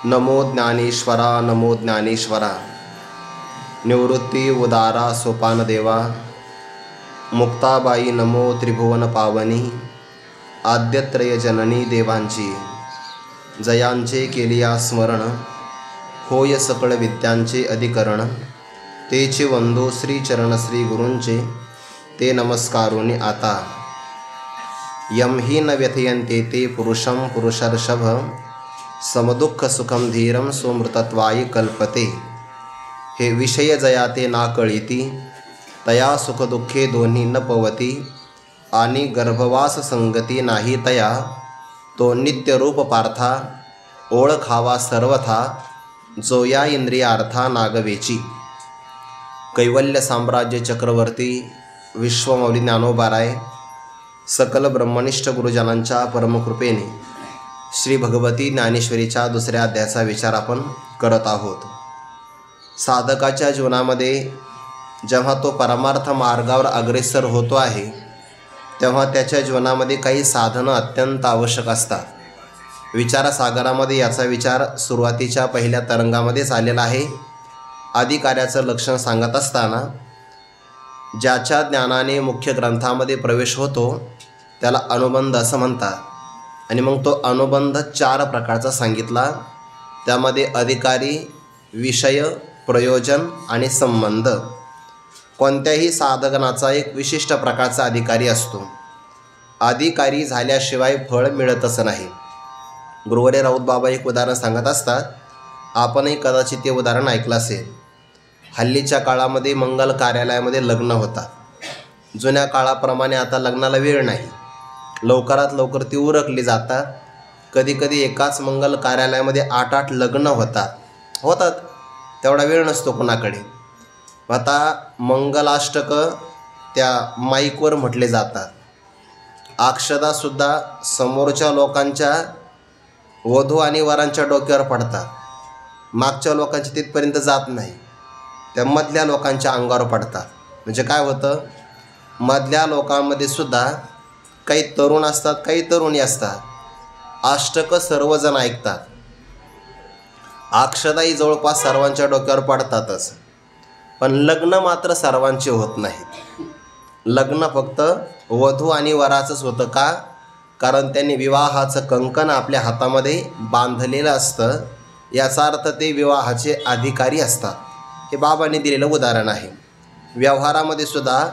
नमो ज्ञानेश्वरा नमो ज्ञानेश्वरा। निवृत्ती उदारा सोपान देवा। मुक्ताबाई नमो त्रिभुवन पावनी। आद्यत्रय जननी देवांची जयांचे केलिया स्मरण। होय सकळ विद्यांचे अधिकरण। तेचे वंदो श्री चरण श्री गुरूंचे ते नमस्कारोनी आता। यम ही न व्यथयन्ते ते पुरुषम पुरुषर्षभ। समदुःख सुखम धीरम सोमृतत्वाय कल्पते। हे विषय जयाते ना कळीती तया सुखदुःखे दोन्ही न पवती। आणि गर्भवास संगती नाही तया तो नित्यरूप पार्था। ओळखावा सर्वथा जो या इंद्रियार्था नागवेची। कैवल्य साम्राज्य चक्रवर्ती विश्वमौली ज्ञानोबाराय सकल ब्रह्मनिष्ठ गुरुजनांच्या परमकृपेने श्री भगवती ज्ञानेश्वरीच्या दुसऱ्या अध्यायाचा विचार आपण करत आहोत। साधकाच्या जीवनामध्ये जेव्हा तो परमार्थ मार्गावर अग्रेसर होतो आहे तेव्हा त्याच्या जीवनामध्ये काही साधनं अत्यंत आवश्यक असतात। विचारसागरामध्ये याचा विचार सुरुवातीच्या पहिल्या तरंगामध्येच आलेला आहे। अधिकार्याचं लक्षण सांगत असताना ज्याच्या ज्ञानाने मुख्य ग्रंथामध्ये प्रवेश होतो त्याला अनुबंध असं म्हणतात। आणि मग तो अनुबंध 4 प्रकारचा सांगितला। त्यामध्ये अधिकारी, विषय, प्रयोजन आणि संबंध। कोणत्याही साधनाचा एक विशिष्ट प्रकारचा अधिकारी असतो। अधिकारी झाल्याशिवाय फळ मिळतच नाही। गुरुवरे राऊत बाबा एक उदाहरण सांगत असतात, आपणही कदाचित ते उदाहरण ऐकलं असेल। हल्लीच्या काळामध्ये मंगल कार्यालयामध्ये लग्न होतात। जुन्या काळाप्रमाणे आता लग्नाला वेळ नाही, लवकरात लवकर ती उरकली जातात। कधी कधी एकाच मंगल कार्यालयामध्ये 8-8 लग्न होतात तेवढा वेळ नसतो कोणाकडे। आता मंगलाष्टक त्या माईकवर म्हटले जातात। अक्षदासुद्धा समोरच्या लोकांच्या वधू आणि वरांच्या डोक्यावर पडतात, मागच्या लोकांच्या तिथपर्यंत जात नाही, त्या मधल्या लोकांच्या अंगावर पडतात। म्हणजे काय होतं, मधल्या लोकांमध्ये सुद्धा काही तरुण असतात, काही तरुणी असतात। अष्टक सर्वजण ऐकतात, अक्षदाही जवळपास सर्वांच्या डोक्यावर पडतातच, पण लग्न मात्र सर्वांचे होत नाहीत। लग्न फक्त वधू आणि वराचंच होतं का? कारण त्यांनी विवाहाचं कंकण आपल्या हातामध्ये बांधलेलं असतं। याचा अर्थ ते विवाहाचे अधिकारी असतात। हे बाबांनी दिलेलं उदाहरण आहे। व्यवहारामध्ये सुद्धा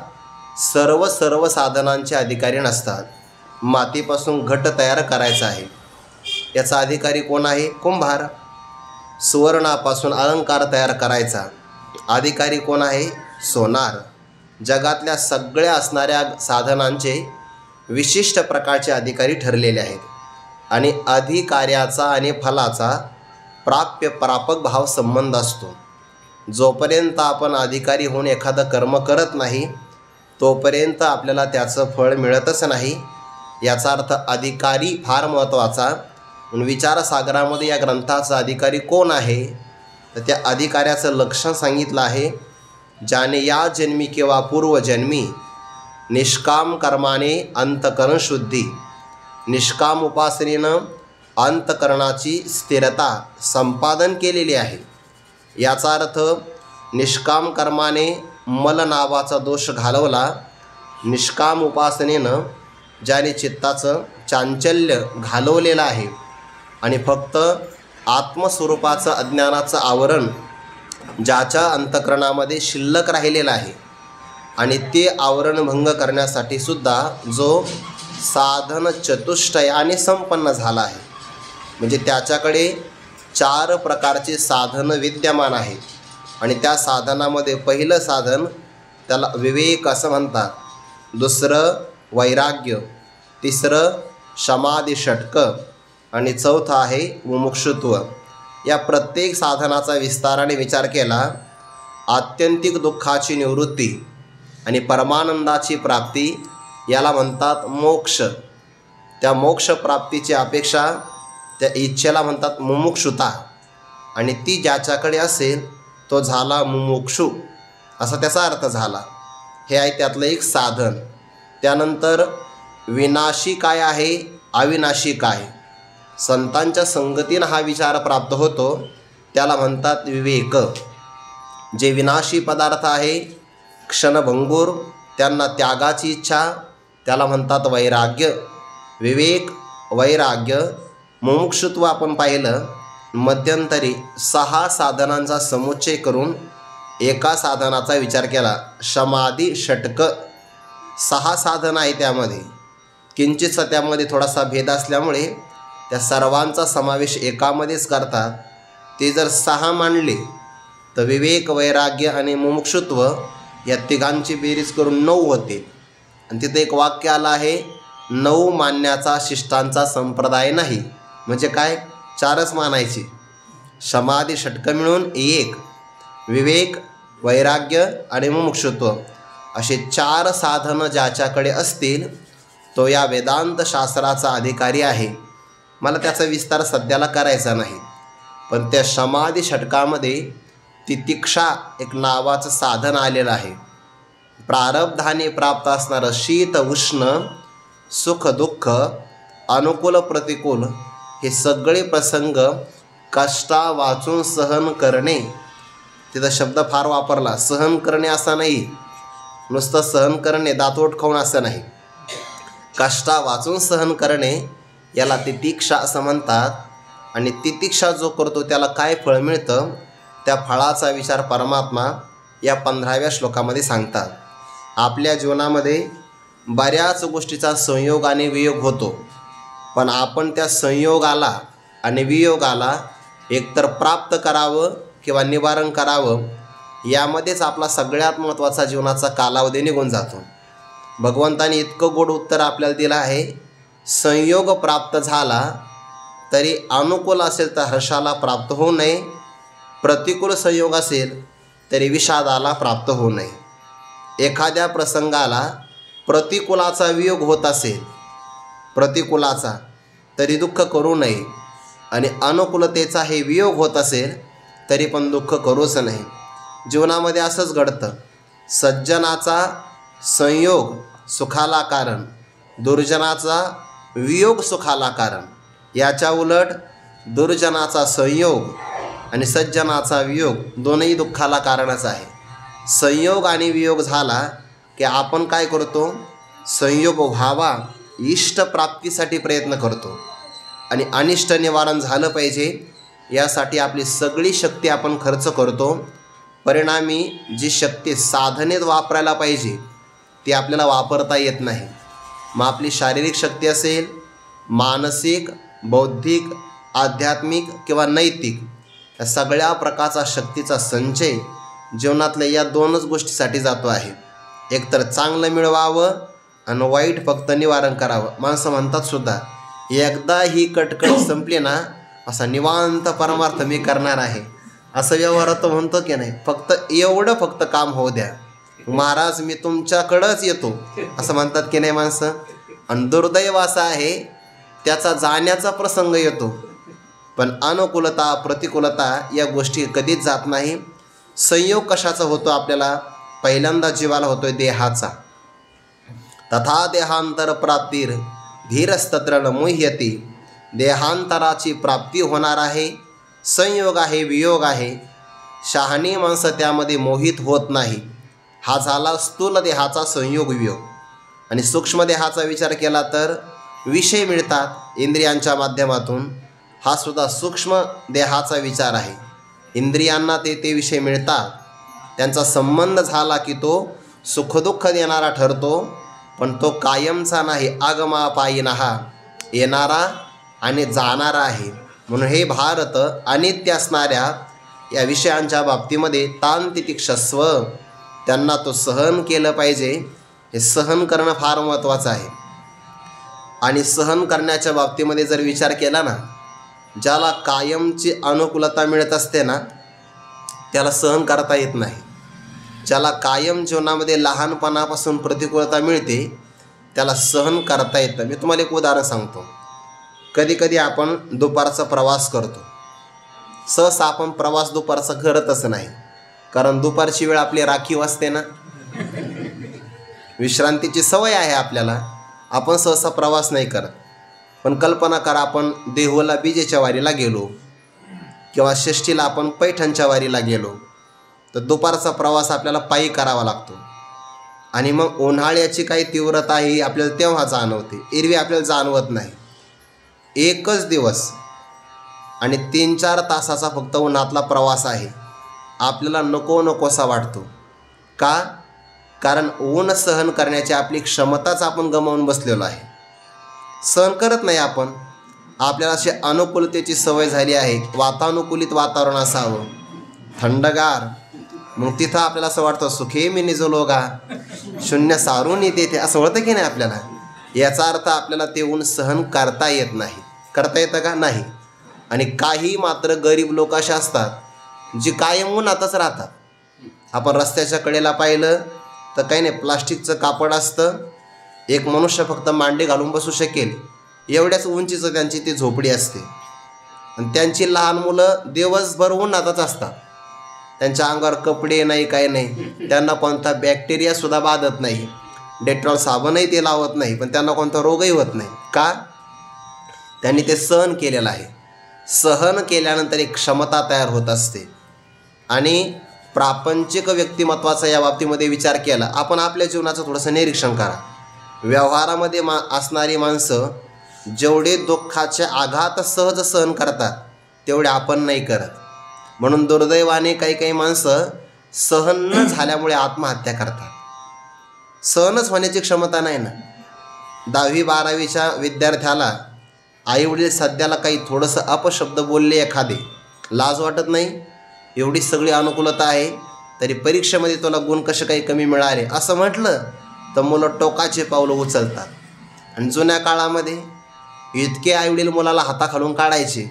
सर्व साधनांचे अधिकारी नसतात। मातीपासून घट तयार करायचा आहे, याचा अधिकारी कोण आहे? कुंभार। सुवर्णापासून अलंकार तयार करायचा, अधिकारी कोण आहे? सोनार। जगातल्या सगळ्या असणाऱ्या साधनांचे विशिष्ट प्रकारचे अधिकारी ठरलेले आहेत। आणि अधिकार्याचा आणि फलाचा प्रापक भाव संबंध असतो। जोपर्यंत आपण अधिकारी होऊन एखादं कर्म करत नाही तोपर्यंत आपल्याला त्याचं फळ मिळतच नाही। याचा अर्थ अधिकारी फार महत्त्वाचा। विचारसागरामध्ये या ग्रंथाचा अधिकारी कोण आहे तर त्या अधिकाऱ्याचं लक्षण सांगितलं आहे, ज्याने या जन्मी किंवा पूर्वजन्मी निष्काम कर्माने अंतकरण शुद्धी, निष्काम उपासनेनं अंतकरणाची स्थिरता संपादन केलेली आहे। याचा अर्थ निष्काम कर्माने मल नावाचा दोष घालवला, निष्काम उपासनेनं ज्याने चित्ताचं चांचल्य घालवलेलं आहे आणि फक्त आत्मस्वरूपाचं अज्ञानाचं आवरण ज्याच्या अंतःकरणामध्ये शिल्लक राहिलेलं आहे आणि ते आवरण भंग करण्यासाठी सुद्धा जो साधन चतुष्टयाने संपन्न झाला आहे, म्हणजे त्याच्याकडे 4 प्रकारचे साधन विद्यमान आहेत। आणि त्या साधनामध्ये पहिलं साधन त्याला विवेक असं म्हणतात, दुसरं वैराग्य, तिसरं समाधी षटक आणि चौथं आहे मुमुक्षुत्व। या प्रत्येक साधनाचा विस्ताराने विचार केला, आत्यंतिक दुःखाची निवृत्ती आणि परमानंदाची प्राप्ती याला म्हणतात मोक्ष। त्या मोक्ष प्राप्तीची अपेक्षा त्या इच्छेला म्हणतात मुमुक्षुता। आणि ती ज्याच्याकडे असेल तो झाला मुमुक्षु, असा त्याचा अर्थ झाला। हे आहे त्यातलं एक साधन। त्यानंतर विनाशी काय आहे, अविनाशी काय? संतांच्या संगतीनं हा विचार प्राप्त होतो, त्याला म्हणतात विवेक. जे विनाशी पदार्थ आहे, क्षणभंगूर, त्यांना त्यागाची इच्छा, त्याला म्हणतात वैराग्य. विवेक, वैराग्य, मुमुक्षुत्व आपण पाहिलं. मध्यंतरी 6 साधनांचा समुच्चय करून एका साधनाचा विचार केला. समाधी षटक 6 साधन आहे त्यामध्ये. किंचितसा त्यामध्ये थोडासा भेद असल्यामुळे त्या सर्वांचा समावेश एकामध्येच करतात. ते जर 6 मांडले तर विवेक, वैराग्य आणि मुमुक्षुत्व या तिघांची बेरीज करून 9 होते. आणि तिथे एक वाक्य आलं आहे, 9 मानण्याचा शिष्टांचा संप्रदाय नाही. म्हणजे काय? 4च मानायचे. समाधी षटक मिळून 1. विवेक, वैराग्य आणि मुमुक्षुत्व असे 4 साधनं ज्याच्याकडे असतील तो या वेदांत शास्त्राचा अधिकारी आहे. मला त्याचा विस्तार सध्याला करायचा नाही. पण त्या समाधी षटकामध्ये तितिक्षा एक नावाचं साधन आलेलं आहे. प्रारब्धाने प्राप्त असणारं शीत उष्ण, सुख दुःख, अनुकूल प्रतिकूल हे सगळे प्रसंग कष्टा वाचून सहन करणे. तिथं शब्द फार वापरला. सहन करणे असा नाही, नुसतं सहन करणे दातोट खाऊन असं नाही. कष्टा वाचून सहन करणे याला तितिक्षा असं म्हणतात. आणि तितिक्षा जो करतो त्याला काय फळ मिळतं, त्या फळाचा विचार परमात्मा या 15व्या श्लोकामध्ये सांगतात. आपल्या जीवनामध्ये बऱ्याच गोष्टीचा संयोग आणि वियोग होतो, पण आपण त्या संयोगाला आणि वियोगाला एकतर प्राप्त करावं किंवा निवारण करावं, यामध्येच आपला सगळ्यात महत्त्वाचा जीवनाचा कालावधी निघून जातो. भगवंताने इतकं गोड उत्तर आपल्याला दिलं आहे, संयोग प्राप्त झाला तरी अनुकूल असेल तर हर्षाला प्राप्त होऊ नये, प्रतिकूल संयोग असेल तरी विषादाला प्राप्त होऊ नये. एखाद्या प्रसंगाला प्रतिकूलाचा वियोग होत असेल, प्रतिकूलाचा, तरी दुःख करू नये. आणि अनुकूलतेचा हे वियोग होत असेल तरी पण दुःख करूच नाही. जीवनामध्ये असंच घडतं. सज्जनाचा संयोग सुखाला कारण, दुर्जनाचा वियोग सुखाला कारण. याच्या उलट दुर्जनाचा संयोग आणि सज्जनाचा वियोग दोनही दुःखाला कारणच आहे. संयोग आणि वियोग झाला की आपण काय करतो, संयोग व्हावा इष्ट प्राप्तीसाठी प्रयत्न करतो. आणि अनिष्ट निवारण झालं पाहिजे यासाठी आपली सगळी शक्ती आपण खर्च करतो. परिणामी जी शक्ती साधनेत वापरायला पाहिजे ती आपल्याला वापरता येत नाही. मग आपली शारीरिक शक्ती असेल, मानसिक, बौद्धिक, आध्यात्मिक किंवा नैतिक, या सगळ्या प्रकारचा शक्तीचा संचय जीवनातल्या या 2च गोष्टीसाठी जातो आहे. एकतर चांगलं मिळवावं आणि वाईट फक्त निवारण करावं. माणसं म्हणतात सुद्धा, एकदा ही कटकट संपली ना असा निवांत परमार्थ मी करणार आहे, असं व्यवहारात म्हणतो की नाही. फक्त एवढं फक्त काम होऊ द्या, महाराज मी तुमच्याकडंच येतो असं म्हणतात की नाही माणसं. आणि दुर्दैव असं आहे, त्याचा जाण्याचा प्रसंग येतो पण अनुकूलता, प्रतिकूलता या गोष्टी कधीच जात नाही. संयोग कशाचा होतो आपल्याला? पहिल्यांदा जीवाला होतोय देहाचा. तथा देहांतर प्राप्तीर धीरस्तत्र न मुह्यती. देहांतराची प्राप्ती होणार आहे, संयोग आहे, वियोग आहे. शहाणी माणसं त्यामध्ये मोहित होत नाही. हा झाला स्थूल देहाचा संयोग वियोग. आणि सूक्ष्म देहाचा विचार केला तर विषय मिळतात इंद्रियांच्या माध्यमातून. हा सुद्धा सूक्ष्म देहाचा विचार आहे. इंद्रियांना ते विषय मिळतात, त्यांचा संबंध झाला की तो सुखदुःख देणारा ठरतो, पण तो कायमचा नाही. आगमापायिनहा, येणारा आणि जाणारा आहे. म्हणून हे भारत अनित्य असणाऱ्या या विषयांच्या बाबतीमध्ये ताण तितिक्षस्व, त्यांना तो सहन केलं पाहिजे. हे सहन करणं फार महत्त्वाचं आहे. आणि सहन करण्याच्या बाबतीमध्ये जर विचार केला ना, ज्याला कायमची अनुकूलता मिळत असते ना त्याला सहन करता येत नाही. ज्याला कायम जीवनामध्ये लहानपणापासून प्रतिकूलता मिळते त्याला सहन करता येतं. मी तुम्हाला एक उदाहरण सांगतो. कधी कधी आपण दुपारचा प्रवास करतो. सहसा आपण प्रवास दुपारचा करतच नाही, कारण दुपारची वेळ आपली राखीव असते ना, विश्रांतीची सवय आहे आपल्याला. आपण सहसा प्रवास नाही करत. पण कल्पना करा, आपण देहूला बीजेच्या वारीला गेलो किंवा षष्ठीला आपण पैठणच्या वारीला गेलो, तर दुपारचा प्रवास आपल्याला पायी करावा लागतो. आणि मग उन्हाळ्याची काही तीव्रता ही आपल्याला तेव्हा जाणवते, एरवी आपल्याला जाणवत नाही. एकच दिवस आणि 3-4 तासाचा फक्त उन्हातला प्रवास आहे, आपल्याला नको नकोसा वाटतो. का? कारण ऊन सहन करण्याची आपली क्षमताच आपण गमावून बसलेलो आहे. सहन करत नाही आपण. आपल्याला अशी अनुकूलतेची सवय झाली आहे, वातानुकूलित वातावरण असावं, थंडगार. मग तिथं आपल्याला असं वाटतं, सुखे मी निजलो गा, शून्य सारून येते, असं होतं की नाही आपल्याला. याचा अर्थ आपल्याला ते ऊन सहन करता येत नाही. करता येतं का? नाही. आणि काही मात्र गरीब लोक असे असतात जी कायम उन्हातच राहतात. आपण रस्त्याच्या कडेला पाहिलं तर काही नाही, प्लास्टिकचं कापड असतं, एक मनुष्य फक्त मांडी घालून बसू शकेल एवढ्याच उंचीचं त्यांची ती झोपडी असते. आणि त्यांची लहान मुलं दिवसभर उन्हातच असतात. त्यांच्या अंगावर कपडे नाही, काही नाही, त्यांना कोणता बॅक्टेरियासुद्धा बाधत नाही, डेटॉल साबणही ते लावत नाही, पण त्यांना कोणता रोगही होत नाही. का? त्यांनी ते सहन केलेलं आहे. सहन केल्यानंतर एक क्षमता तयार होत असते. आणि प्रापंचिक व्यक्तिमत्वाचा या बाबतीमध्ये विचार केला, आपण आपल्या जीवनाचं थोडंसं निरीक्षण करा. व्यवहारामध्ये असणारी माणसं जेवढे दुःखाचे आघात सहज सहन करतात तेवढे आपण नाही करत. म्हणून दुर्दैवाने काही काही माणसं सहन न झाल्यामुळे आत्महत्या करतात. सहनच होण्याची क्षमता नाही ना. 10वी-12वीच्या विद्यार्थ्याला आईवडील सध्याला काही थोडंसं अपशब्द बोलले, एखादे, लाज वाटत नाही? एवढी सगळी अनुकूलता आहे तरी परीक्षेमध्ये तुला गुण कसे काही कमी मिळाले असं म्हटलं तर मुलं टोकाचे पावलं उचलतात. आणि जुन्या काळामध्ये इतके आईवडील मुलाला हाताखालून काढायचे,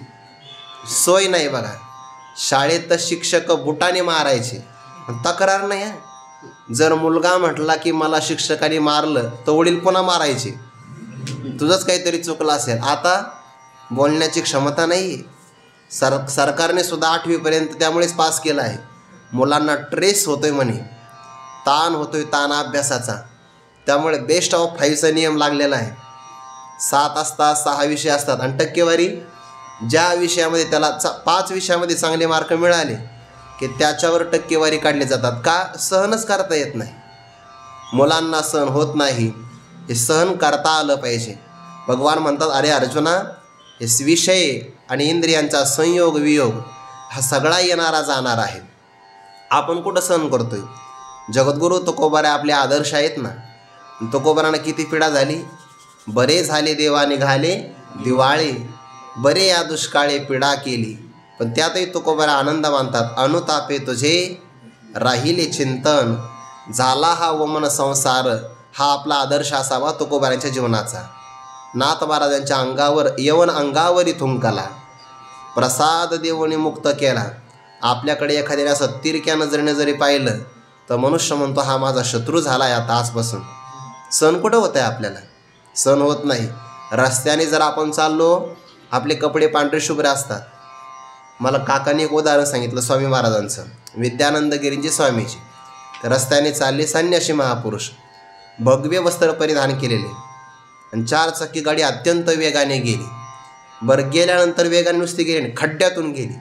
सोय नाही बघा. शाळेत तर शिक्षक बुटाने मारायचे, तक्रार नाही आहे. जर मुलगा म्हटला की मला शिक्षकाने मारलं तर वडील पुन्हा मारायचे, तुझंच काहीतरी चुकलं असेल. आता बोलण्याची क्षमता नाही. सरकारने सुद्धा 8वीपर्यंत त्यामुळेच पास केलं आहे. मुलांना ट्रेस होतोय म्हणे, ताण होतोय, ताण अभ्यासाचा. त्यामुळे बेस्ट ऑफ 5चा नियम लागलेला आहे. 7 असतात, 6 विषय असतात, आणि टक्केवारी ज्या विषयामध्ये त्याला 5 विषयामध्ये चांगले मार्क मिळाले की त्याच्यावर टक्केवारी काढली जातात. का? सहनच करता येत नाही. मुलांना सहन होत नाही, हे सहन करता आलं पाहिजे. भगवान म्हणतात, अरे अर्जुना, हे विषय आणि इंद्रियांचा संयोग वियोग हा सगळा येणारा जाणार आहे. आपण कुठं सहन करतोय? जगद्गुरू तुकोबारे आपले आदर्श आहेत ना. तुकोबारांना किती पिढा झाली, बरे झाले देवा निघाले दिवाळे, बरे या दुष्काळे पिढा केली. पण त्यातही तुकोबारा आनंद मानतात, अनुतापे तुझे राहिले चिंतन, झाला हा वमन संसार. हा आपला आदर्श असावा तुकोबारांच्या जीवनाचा. नाथ महाराजांच्या अंगावर यवन अंगावरी थुंकला, प्रसाद देवणी मुक्त केला. आपल्याकडे एखाद्याने असं तिरक्या नजरेने जरी पाहिलं तर मनुष्य म्हणतो, हा माझा शत्रू झाला आहे आता आजपासून. सण कुठं होत आहे आपल्याला? सण होत नाही. रस्त्याने जर आपण चाललो, आपले कपडे पांढरे शुभ्र असतात. मला काकाने एक उदाहरण सांगितलं स्वामी महाराजांचं, विद्यानंदगिरींचे स्वामीजी. तर रस्त्याने चालले संन्यासी महापुरुष, भगवे वस्त्र परिधान केलेले, आणि 4 चाकी गाडी अत्यंत वेगाने गेली. बरं, गेल्यानंतर वेगाने नुसती गेली नाही, खड्ड्यातून गेली.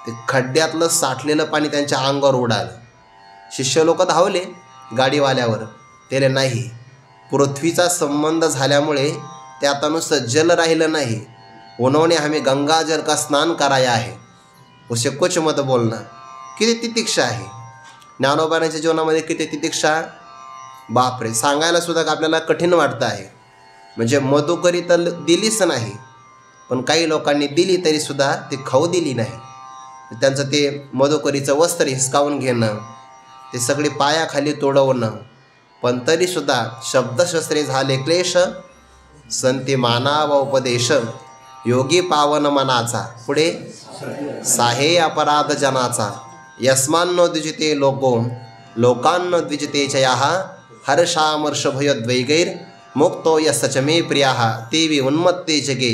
ते खड्ड्यातलं साठलेलं पाणी त्यांच्या अंगावर उडालं. शिष्य लोक धावले गाडीवाल्यावर, त्याला नाही. पृथ्वीचा संबंध झाल्यामुळे ते आता नुसतं जल राहिलं नाही. उन्होंने हमें गंगा जल का स्नान कराया है, उसे कुछ मत बोलना. किती तितिक्षा आहे ज्ञानोबांच्या जीवनामध्ये, किती तितिक्षा. बापरे, सांगायला सुद्धा आपल्याला कठीण वाटतं आहे. म्हणजे मधुकरी तर दिलीच नाही, पण काही लोकांनी दिली तरीसुद्धा ती खाऊ दिली नाही. त्यांचं ते मधुकरीचं वस्त्र हिसकावून घेणं, ते सगळे पायाखाली तोडवणं, पण तरीसुद्धा शब्दशस्त्रे झाले क्लेश, संती मानावा उपदेश, योगी पावन मनाचा, पुढे साहे अपराध जनाचा, यस्मान्नो द्विजते लोको लोकांनो द्विजते चयाः, हर्षामर्ष भयोद्वैगैर मुक्तो यस्य च मे प्रियाः, तेवी उन्मत्ते जगे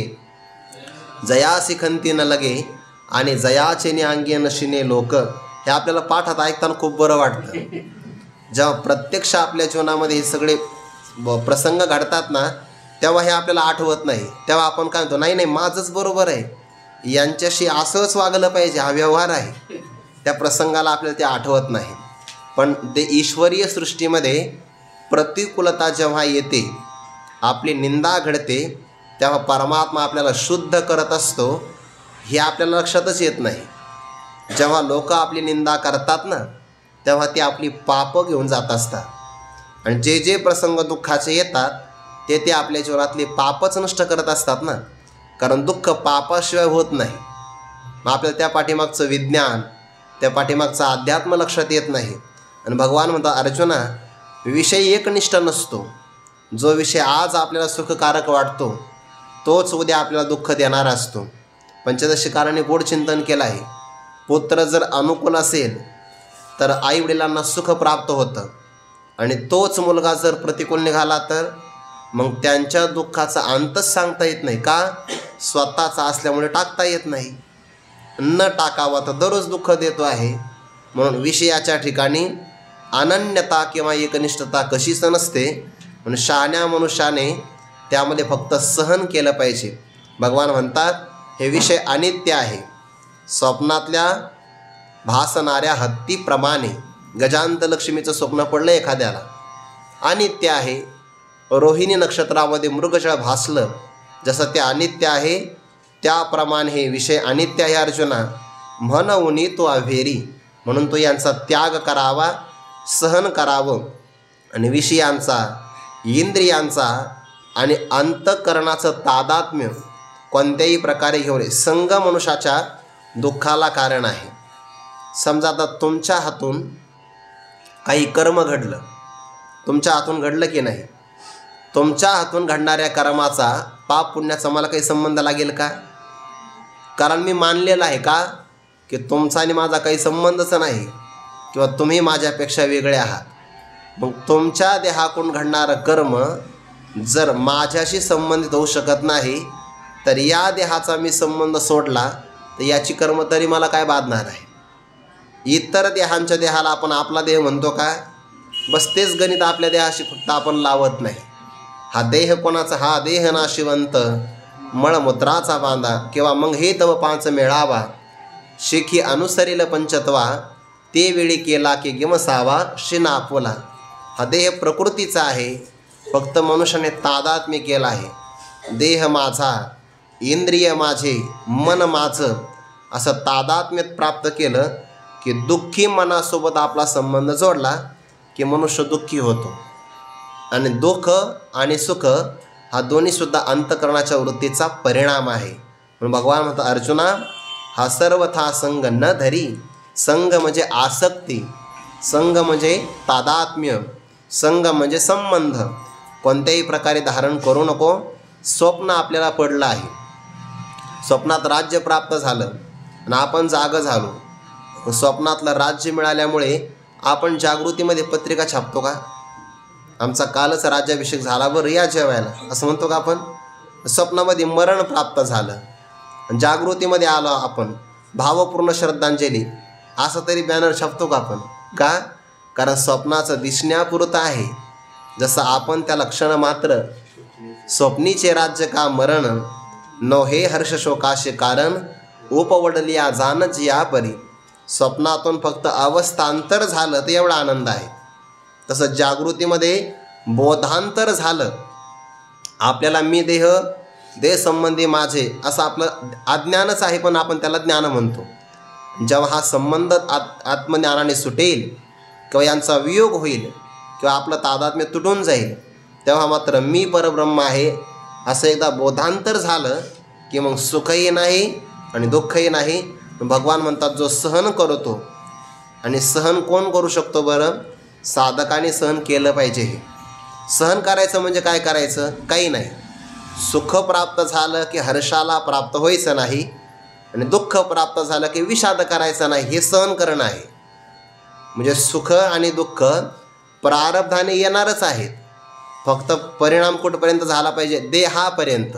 जयासी खंती न लगे, आणि जयाचे न्यांगे नशिने लोक. हे आपल्याला पाठात ऐकताना खूप बरं वाटतं. जेव्हा प्रत्यक्ष आपल्या जीवनामध्ये हे सगळे प्रसंग घडतात ना, तेव्हा हे आपल्याला आठवत नाही. तेव्हा आपण काय म्हणतो, नाही नाही माझंच बरोबर आहे, यांच्याशी असंच वागलं पाहिजे, हा व्यवहार आहे. त्या प्रसंगाला आपल्याला ते आठवत नाही. पण ते ईश्वरीय सृष्टीमध्ये प्रतिकूलता जेव्हा येते, आपली निंदा घडते, तेव्हा परमात्मा आपल्याला शुद्ध करत असतो, हे आपल्याला लक्षातच येत नाही. जेव्हा लोक आपली निंदा करतात ना, तेव्हा ती आपली पापं घेऊन जात असतात. आणि जे जे प्रसंग दुःखाचे येतात ते आपल्या जीवनातली पापच नष्ट करत असतात ना, कारण दुःख पापाशिवाय होत नाही. मग आपल्याला त्या पाठीमागचं विज्ञान, त्या पाठीमागचं अध्यात्म लक्षात येत नाही. आणि भगवान म्हणतात, अर्जुना, विषय एकनिष्ठ नसतो. जो विषय आज आपल्याला सुखकारक वाटतो तोच उद्या आपल्याला दुःख देणारा असतो. पंचदशीकारांनी गोड चिंतन केलं आहे. पुत्र जर अनुकूल असेल तर आईवडिलांना सुख प्राप्त होतं, आणि तोच मुलगा जर प्रतिकूल निघाला तर मग त्यांच्या दुःखाचा अंतच सांगता येत नाही. का? स्वतःचा असल्यामुळे टाकता येत नाही. न टाकावा तर दररोज दुःख देतो आहे. म्हणून विषयाच्या ठिकाणी अनन्यता किंवा एकनिष्ठता कशीच नसते. म्हणून शहाण्या मनुष्याने त्यामध्ये फक्त सहन केलं पाहिजे. भगवान म्हणतात, हे विषय अनित्य आहे. स्वप्नातल्या भासणाऱ्या हत्तीप्रमाणे गजांत लक्ष्मीचं स्वप्न पडलं एखाद्याला, अनित्य आहे. रोहिणी नक्षत्रामध्ये मृगजळ भासलं, जसं ते अनित्य आहे त्याप्रमाणे हे विषय अनित्य आहे. अर्जुना, म्हणून तो अभेरी, म्हणून तो यांचा त्याग करावा, सहन करावं. आणि विषयांचा, इंद्रियांचा आणि अंतःकरणाचं तादात्म्य कोणत्याही प्रकारे घेऊ नये. संग मनुष्याच्या दुःखाला कारण आहे. समजा आता तुमच्या हातून काही कर्म घडलं, तुमच्या हातून घडलं की नाही, तुमच्या हातून घडणाऱ्या कर्माचा पाप पुण्याचा मला काही संबंध लागेल का? कारण मी मानलेलं आहे का की तुमचा आणि माझा काही संबंधच नाही, किंवा तुम्ही माझ्यापेक्षा वेगळे आहात. मग तुमच्या देहाकडून घडणारं कर्म जर माझ्याशी संबंधित होऊ शकत नाही, तर या देहाचा मी संबंध सोडला तर याची कर्म तरी मला काय बाधणार आहे? इतर देहांच्या देहाला आपण आपला देह म्हणतो का? बस तेच गणित आपल्या देहाशी फक्त आपण लावत नाही. हा देह कोणाचा? हा देह नाशिवंत, मळमूत्राचा बांधा, किंवा मग हे तव पांच मेळावा, शिखी अनुसरील पंचत्वा, ते वेळी केला की गिमसावा शिना आपोला. हा देह प्रकृतीचा आहे, फक्त मनुष्याने तादात्म्य केला आहे. देह माझा, इंद्रिय माझे, मन माझं, असं तादात्म्य प्राप्त केलं की दुःखी मनासोबत आपला संबंध जोडला की मनुष्य दुःखी होतो. आणि दुःख आणि सुख हा दोन्हीसुद्धा अंतःकरणाच्या वृत्तीचा परिणाम आहे. म्हणून भगवान म्हणतात, अर्जुना, हा सर्वथा संग न धरी. संग म्हणजे आसक्ती, संग म्हणजे तादात्म्य, संग म्हणजे संबंध कोणत्याही प्रकारे धारण करू नको. स्वप्न आपल्याला पडलं आहे, स्वप्नात राज्य प्राप्त झालं आणि आपण जागं झालो. स्वप्नातलं राज्य मिळाल्यामुळे आपण जागृतीमध्ये पत्रिका छापतो का? आमचा कालच राज्याभिषेक झाला, बरं या जेवायला, असं म्हणतो का आपण? स्वप्नामध्ये मरण प्राप्त झालं, जागृतीमध्ये आलो आपण, भावपूर्ण श्रद्धांजली, असं तरी बॅनर छापतो का आपण? का? कारण स्वप्नाचं दिसण्यापुरतं आहे. जसं आपण त्याला क्षण मात्र स्वप्नीचे राज्य का मरण, नो हे हर्ष शोकाशे कारण, उपवडलिया जानच या परी. स्वप्नातून फक्त अवस्थांतर झालं तर एवढा आनंद आहे. तसं जागृतीमध्ये बोधांतर झालं, आपल्याला मी देह संबंधी माझे असं आपलं अज्ञानच आहे, पण आपण त्याला ज्ञान म्हणतो. जेव्हा हा संबंध आत्मज्ञानाने सुटेल किंवा यांचा वियोग होईल किंवा आपलं तादात्म्य तुटून जाईल, तेव्हा मात्र मी परब्रह्म आहे असं एकदा बोधांतर झालं की मग सुखही नाही आणि दुःखही नाही. भगवान म्हणतात, जो सहन करतो, आणि सहन कोण करू शकतो बरं? साधकाने सहन केलं पाहिजे. हे सहन करायचं म्हणजे काय करायचं? काही नाही. सुख प्राप्त झालं की हर्षाला प्राप्त व्हायचं नाही, आणि दुःख प्राप्त झालं की विषाद करायचं नाही. हे सहन करणं आहे. म्हणजे सुख आणि दुःख प्रारब्धाने येणारच आहेत, फक्त परिणाम कुठपर्यंत झाला पाहिजे? देहापर्यंत,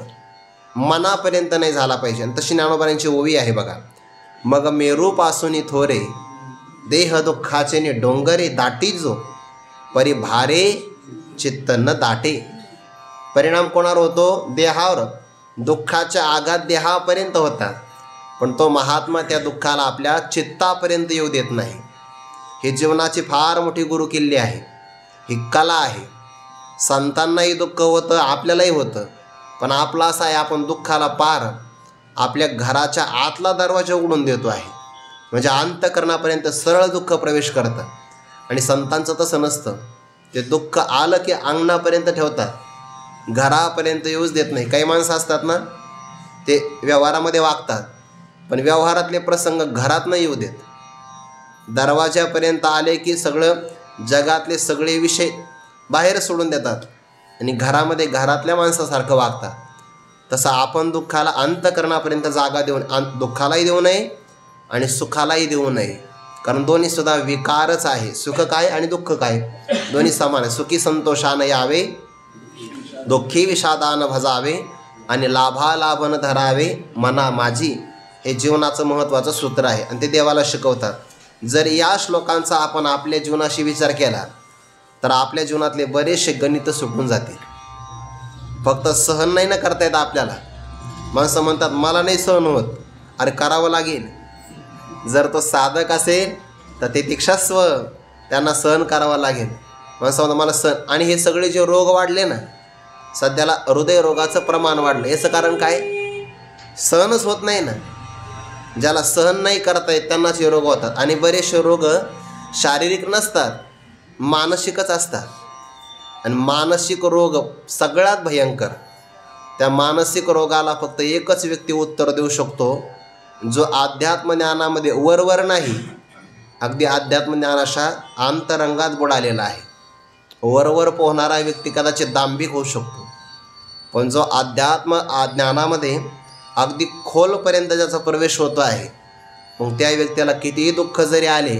मनापर्यंत नाही झाला पाहिजे. आणि तशी ज्ञानोबांची ओवी आहे बघा, मग मेरूपासून थोरे, देह दुःखाचे डोंगरे दाटी जो, परी भारे चित्त न दाटे. परिणाम कोणावर होतो? देहावर. दुःखाच्या आघात देहापर्यंत होतात, पण तो महात्मा त्या दुःखाला आपल्या चित्तापर्यंत येऊ देत नाही. ही जीवनाची फार मोठी गुरुकिल्ली आहे, ही कला आहे. संतांनाही दुःख होतं, आपल्यालाही होतं, पण आपला असं आहे, आपण दुःखाला पार आपल्या घराच्या आतला दरवाजा उघडून देतो आहे, म्हणजे अंतःकरणापर्यंत सरळ दुःख प्रवेश करतं. आणि संतांचं तसं नसतं, ते दुःख आलं की अंगणापर्यंत ठेवतात, घरापर्यंत येऊच देत नाही. काही माणसं असतात ना, ते व्यवहारामध्ये वागतात, पण व्यवहारातले प्रसंग घरात नाही येऊ देत. दरवाजापर्यंत आले की सगळं जगातले सगळे विषय बाहेर सोडून देतात आणि घरामध्ये घरातल्या माणसासारखं वागतात. तसं आपण दुःखाला अंतःकरणापर्यंत जागा देऊन दुःखालाही देऊ नये आणि सुखालाही देऊ नये, कारण दोन्हीसुद्धा विकारच आहे. सुख काय आणि दुःख काय, दोन्ही समान आहे. सुखी संतोषानं यावे, दुःखी विषादानं भजावे, आणि लाभालाभन धरावे मना माझी. हे जीवनाचं महत्त्वाचं सूत्र आहे आणि ते देवाला शिकवतात. जर या श्लोकांचा आपण आपल्या जीवनाशी विचार केला तर आपल्या जीवनातले बरेचसे गणित सुटून जातील. फक्त सहन नाही ना करता येत आपल्याला. माणसं म्हणतात मला नाही सहन होत, अरे करावं लागेल. जर तो साधक असेल तर ते तिक्षस्व, त्यांना सहन करावं लागेल. माणसं म्हणतात मला सहन. आणि हे सगळे जे रोग वाढले ना, सध्याला हृदयरोगाचं प्रमाण वाढलं, याचं कारण काय? सहनच होत नाही ना. ज्याला सहन नाही करता येत त्यांनाच हे रोग होतात. आणि बरेचसे रोग शारीरिक नसतात, मानसिकच असतात. आणि मानसिक रोग सगळ्यात भयंकर. त्या मानसिक रोगाला फक्त एकच व्यक्ती उत्तर देऊ शकतो, जो अध्यात्म ज्ञानामध्ये वरवर नाही, अगदी अध्यात्म ज्ञानाच्या अंतरंगात बुडालेला आहे. वरवर पोहणारा व्यक्ती कदाचित दांभिक होऊ शकतो, पण जो अध्यात्म ज्ञानामध्ये अगदी खोलपर्यंत ज्याचा प्रवेश होतो आहे, मग त्या व्यक्तीला कितीही दुःख जरी आले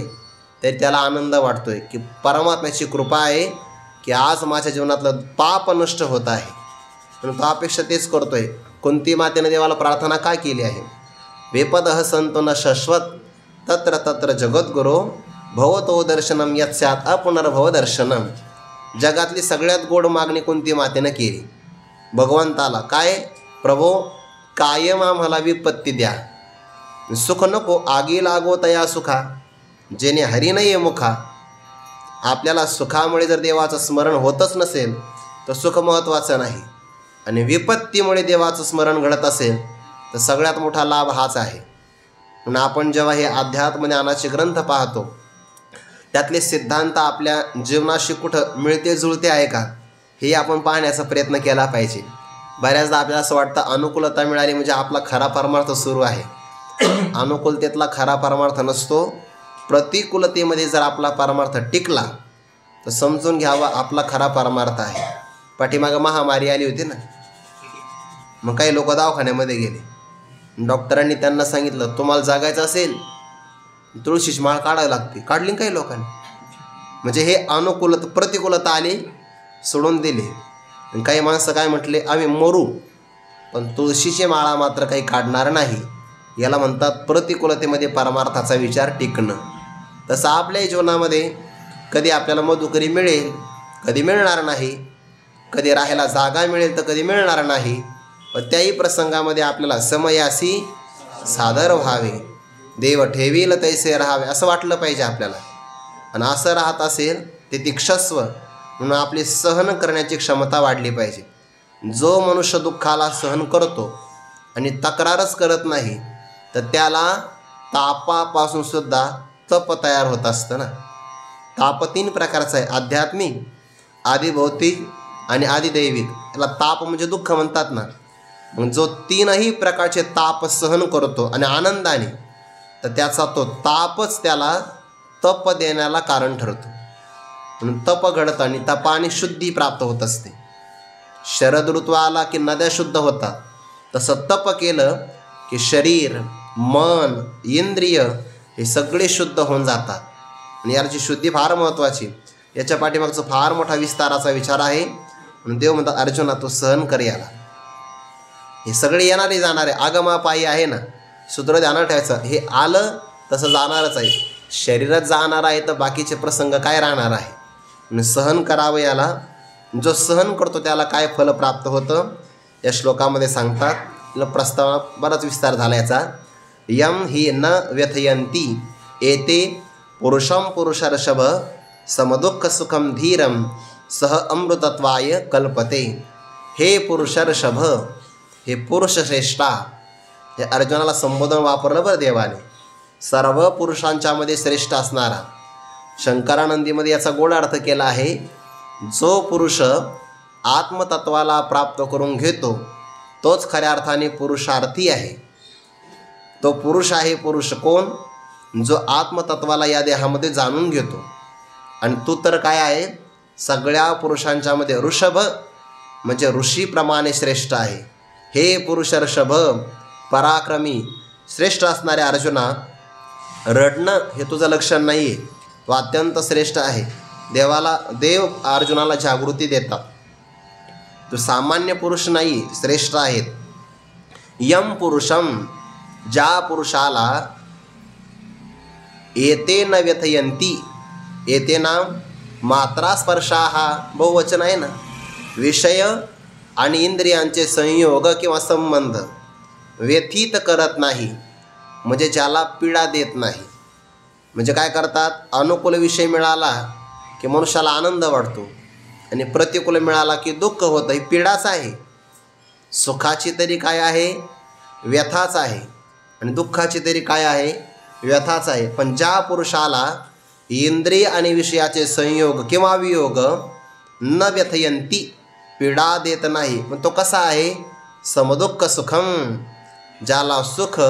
तरी त्याला आनंद वाटतोय की परमात्म्याची कृपा आहे की आज माझ्या जीवनातलं पाप नष्ट होत आहे. म्हणून तो अपेक्षा तेच करतोय. कुंती मातेने देवाला प्रार्थना का केली आहे? वेपदः संतो न शश्वत तत्र तत्र जगद्गुरो भवतो दर्शनम यत्स्यात् अपुनर्भव दर्शनम. जगातली सगळ्यात गोड मागणी कुंती मातेनं केली भगवंताला. काय? प्रभो कायम आम्हाला विपत्ती द्या, सुख नको आगी लागो तया सुखा, जेणे हरी नाही मुखा. आपल्याला सुखामुळे जर देवाचं स्मरण होतच नसेल तर सुख महत्त्वाचं नाही, आणि विपत्तीमुळे देवाचं स्मरण घडत असेल तर सगळ्यात मोठा लाभ हाच आहे. म्हणून आपण जेव्हा हे अध्यात्म ज्ञानाचे ग्रंथ पाहतो, त्यातले सिद्धांत आपल्या जीवनाशी कुठं मिळते जुळते आहे का, हे आपण पाहण्याचा प्रयत्न केला पाहिजे. बऱ्याचदा आपल्याला असं वाटतं अनुकूलता मिळाली म्हणजे आपला खरा परमार्थ सुरू आहे. अनुकूलतेतला खरा परमार्थ नसतो. प्रतिकूलतेमध्ये जर आपला परमार्थ टिकला तर समजून घ्यावा आपला खरा परमार्थ आहे. पाठीमागं महामारी आली होती ना, मग काही लोक दवाखान्यामध्ये गेले. डॉक्टरांनी त्यांना सांगितलं तुम्हाला जगायचं असेल तुळशीची माळ काढावी लागते. काढली काही लोकांनी. म्हणजे हे प्रतिकूलता आली, सोडून दिले. आणि काही माणसं काय म्हटले, आम्ही मरू पण तुळशीची माळा मात्र काही काढणार नाही. याला म्हणतात प्रतिकूलतेमध्ये परमार्थाचा विचार टिकणं. तसं आपल्याही जीवनामध्ये कधी आपल्याला मधुकरी मिळेल, कधी मिळणार नाही, कधी राहायला जागा मिळेल तर कधी मिळणार नाही. पण त्याही प्रसंगामध्ये आपल्याला समयासी सादर व्हावे, देव ठेवील तैसे राहावे असं वाटलं पाहिजे आपल्याला. आणि असं राहत असेल ते तिक्षस्व, म्हणून आपली सहन करण्याची क्षमता वाढली पाहिजे. जो मनुष्य दुःखाला सहन करतो आणि तक्रारच करत नाही तर त्याला तापापासून सुद्धा तप तयार होत असतं ना. ताप 3 प्रकारचा आहे, आध्यात्मिक, आदिभौतिक आणि आदिदैविक. त्याला ताप म्हणजे दुःख म्हणतात ना. मग जो 3ही प्रकारचे ताप सहन करतो आणि आनंदाने, तर त्याचा तो तापच त्याला तप देण्याला कारण ठरतो. म्हणून तप घडतं आणि तपाने शुद्धी प्राप्त होत असते. शरद ऋतू आला की नद्या शुद्ध होतात, तसं तप केलं की शरीर, मन, इंद्रिय हे सगळे शुद्ध होऊन जातात. आणि याची शुद्धी फार महत्त्वाची. याच्या पाठीमागचा फार मोठा विस्ताराचा विचार आहे. म्हणून देव म्हणतात अर्जुना तू सहन कर याला. हे सगळे येणारे जाणारे आगमापायी आहे ना, सूत्र ध्यानात ठेवायचं. हे आलं तसं जाणारच आहे. शरीरात जाणार आहे तर बाकीचे प्रसंग काय राहणार आहे. सहन करावं याला जो सहन करतो त्याला काय फल प्राप्त होतं या श्लोकामध्ये सांगतात। प्रस्ताव बराच विस्तार झाला याचा। यम ही न व्यथयंती एते पुरुषम पुरुषर्षभ समदुःख सुखम धीरम सह अमृतत्वाय कल्पते। हे पुरुषर्षभ, हे पुरुष श्रेष्ठा, हे अर्जुनाला संबोधन वापरलं बरं देवाने। सर्व पुरुषांच्यामध्ये श्रेष्ठ असणारा, शंकरानंदीमध्ये याचा गोड अर्थ केला आहे, जो पुरुष आत्मतत्वाला प्राप्त करून घेतो तोच खऱ्या अर्थाने पुरुषार्थी आहे। तो पुरुष आहे। पुरुष कोण? जो आत्मतत्वाला या देहामध्ये जाणून घेतो। आणि तू तर काय आहे, सगळ्या पुरुषांच्यामध्ये ऋषभ म्हणजे ऋषीप्रमाणे श्रेष्ठ आहे। हे पुरुषर्षभ, पराक्रमी श्रेष्ठ असणारे अर्जुना, रडणं हे तुझं लक्षण नाही आहे, तो अत्यंत श्रेष्ठ आहे। देव अर्जुनाला जागृती देतात, तो सामान्य पुरुष नाही, श्रेष्ठ आहेत। यम पुरुषम, ज्या पुरुषाला एते न व्यथयंती, एते नाम मात्रा स्पर्शा हा बहुवचन आहे ना, विषय आणि इंद्रियांचे संयोग किंवा संबंध व्यथित करत नाही, म्हणजे ज्याला पीडा देत नाही। म्हणजे काय करतात, अनुकूल विषय मिळाला की मनुष्याला आनंद वाटतो आणि प्रतिकूल मिळाला की दुःख होतं, ही पीडाच आहे। सुखाची तरी काय आहे, व्यथाच आहे, आणि दुःखाची तरी काय आहे, व्यथाच आहे। पण ज्या पुरुषाला इंद्रिय आणि विषयाचे संयोग किंवा वियोग न व्यथयंती, पीडा देत नाही, मग तो कसा आहे, समदुःख सुखम, ज्याला सुख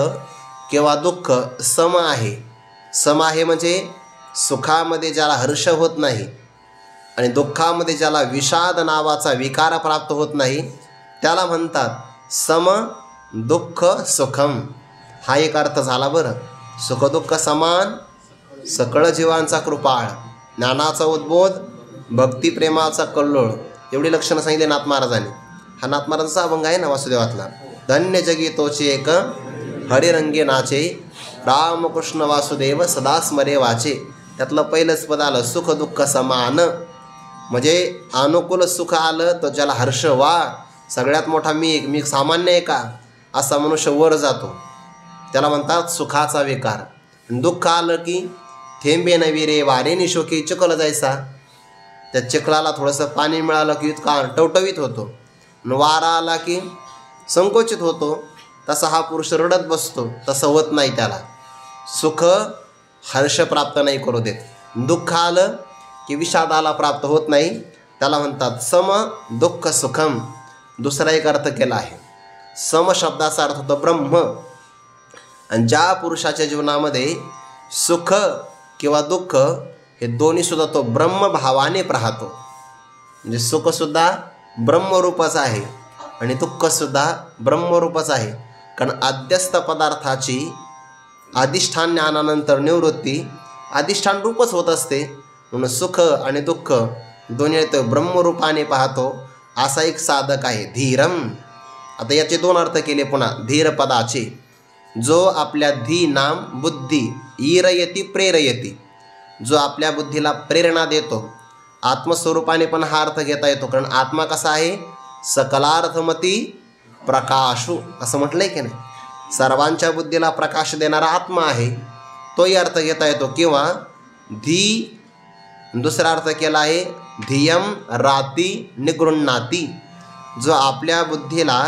किंवा दुःख सम आहे। सम आहे म्हणजे सुखामध्ये ज्याला हर्ष होत नाही आणि दुःखामध्ये ज्याला विषाद नावाचा विकार प्राप्त होत नाही, त्याला म्हणतात सम दुःख सुखम। हा एक अर्थ झाला बरं। सुखदुःख समान, सकळ जीवांचा कृपाळ, ज्ञानाचा उद्बोध, भक्तिप्रेमाचा कल्लोळ, एवढी लक्षणं सांगितली नाथ महाराजांनी। हा नाथ महाराजांचा अभंग आहे ना वासुदेवातला। धन्य जगी तोची एक हरिरंगे नाचे, रामकृष्ण वासुदेव सदा स्मरे वाचे। त्यातलं पहिलंच पद आलं सुख दुःख समान, म्हणजे अनुकूल सुख आलं तर ज्याला हर्ष, वा सगळ्यात मोठा मी सामान्य आहे का असा मनुष्य वर जातो, त्याला म्हणतात सुखाचा विकार। दुःख आलं की थेंबे नवी रे वारे निशोकी चिखल जायचा, त्या चिखलाला थोडंसं पाणी मिळालं की इतका टवटवीत होतो, वारा आला की संकोचित होतो, तसा हा पुरुष रडत बसतो, तसं होत नाही त्याला। सुख हर्ष प्राप्त नाही करू देत, दुःख आलं की विषादाला प्राप्त होत नाही, त्याला म्हणतात सम दुःख सुखम। दुसरा एक अर्थ केला आहे, सम शब्दाचा अर्थ होतो ब्रह्म। आणि ज्या पुरुषाच्या जीवनामध्ये सुख किंवा दुःख हे दोन्हीसुद्धा तो ब्रह्मभावाने पाहतो, म्हणजे सुखसुद्धा ब्रह्मरूपच आहे आणि दुःखसुद्धा ब्रह्मरूपच आहे। कारण अध्यस्त पदार्थाची अधिष्ठान ज्ञानानंतर निवृत्ती अधिष्ठान रूपच होत असते, म्हणून सुख आणि दुःख दोन्ही तो ब्रह्मरूपाने पाहतो, असा एक साधक आहे धीरम। आता याचे दोन अर्थ केले पुन्हा धीर पदाचे, जो आपल्या धी नाम बुद्धी ईरयती प्रेरयती, जो आपल्या बुद्धीला प्रेरणा देतो। आत्मस्वरूपाने पण हा अर्थ घेता येतो, कारण आत्मा कसा आहे, सकलार्थमती प्रकाशू असं म्हटलंय की नाही, सर्वांच्या बुद्धीला प्रकाश देणारा आत्मा आहे, तोही अर्थ घेता येतो। किंवा धी दुसरा अर्थ केला आहे धियम राती निगृह्णाती, जो आपल्या बुद्धीला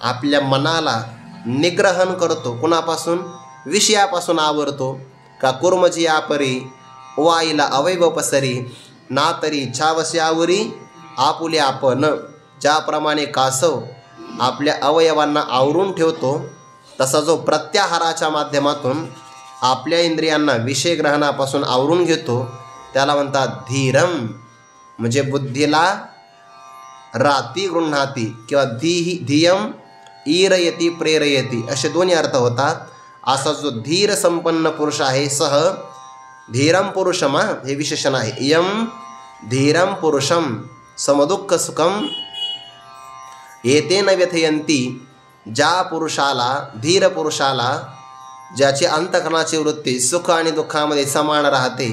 आपल्या मनाला निग्रहण करतो, कुणापासून, विषयापासून आवरतो। का कुर्मजी आपरी वाईला अवैव पसरी, ना तरी इच्छावश्यावरी आपुले आपण, ज्याप्रमाणे कासव आपल्या अवयवांना आवरून ठेवतो, तसा जो प्रत्याहाराच्या माध्यमातून आपल्या इंद्रियांना विषय ग्रहणापासून आवरून घेतो, त्याला म्हणतात धीरम। म्हणजे बुद्धीला राती गृह्णाती किंवा धियम ईरयती प्रेरयती असे दोन्ही अर्थ होतात। असा जो धीर संपन्न पुरुष आहे, सह धीरम पुरुषम, हे विशेषण आहे, यम धीरम पुरुषम समदुःख सुखम एतेन व्यथयंती, ज्या पुरुषाला, धीर पुरुषाला, ज्याची अंतःकरणाची वृत्ती सुख आणि दुःखामध्ये समान राहते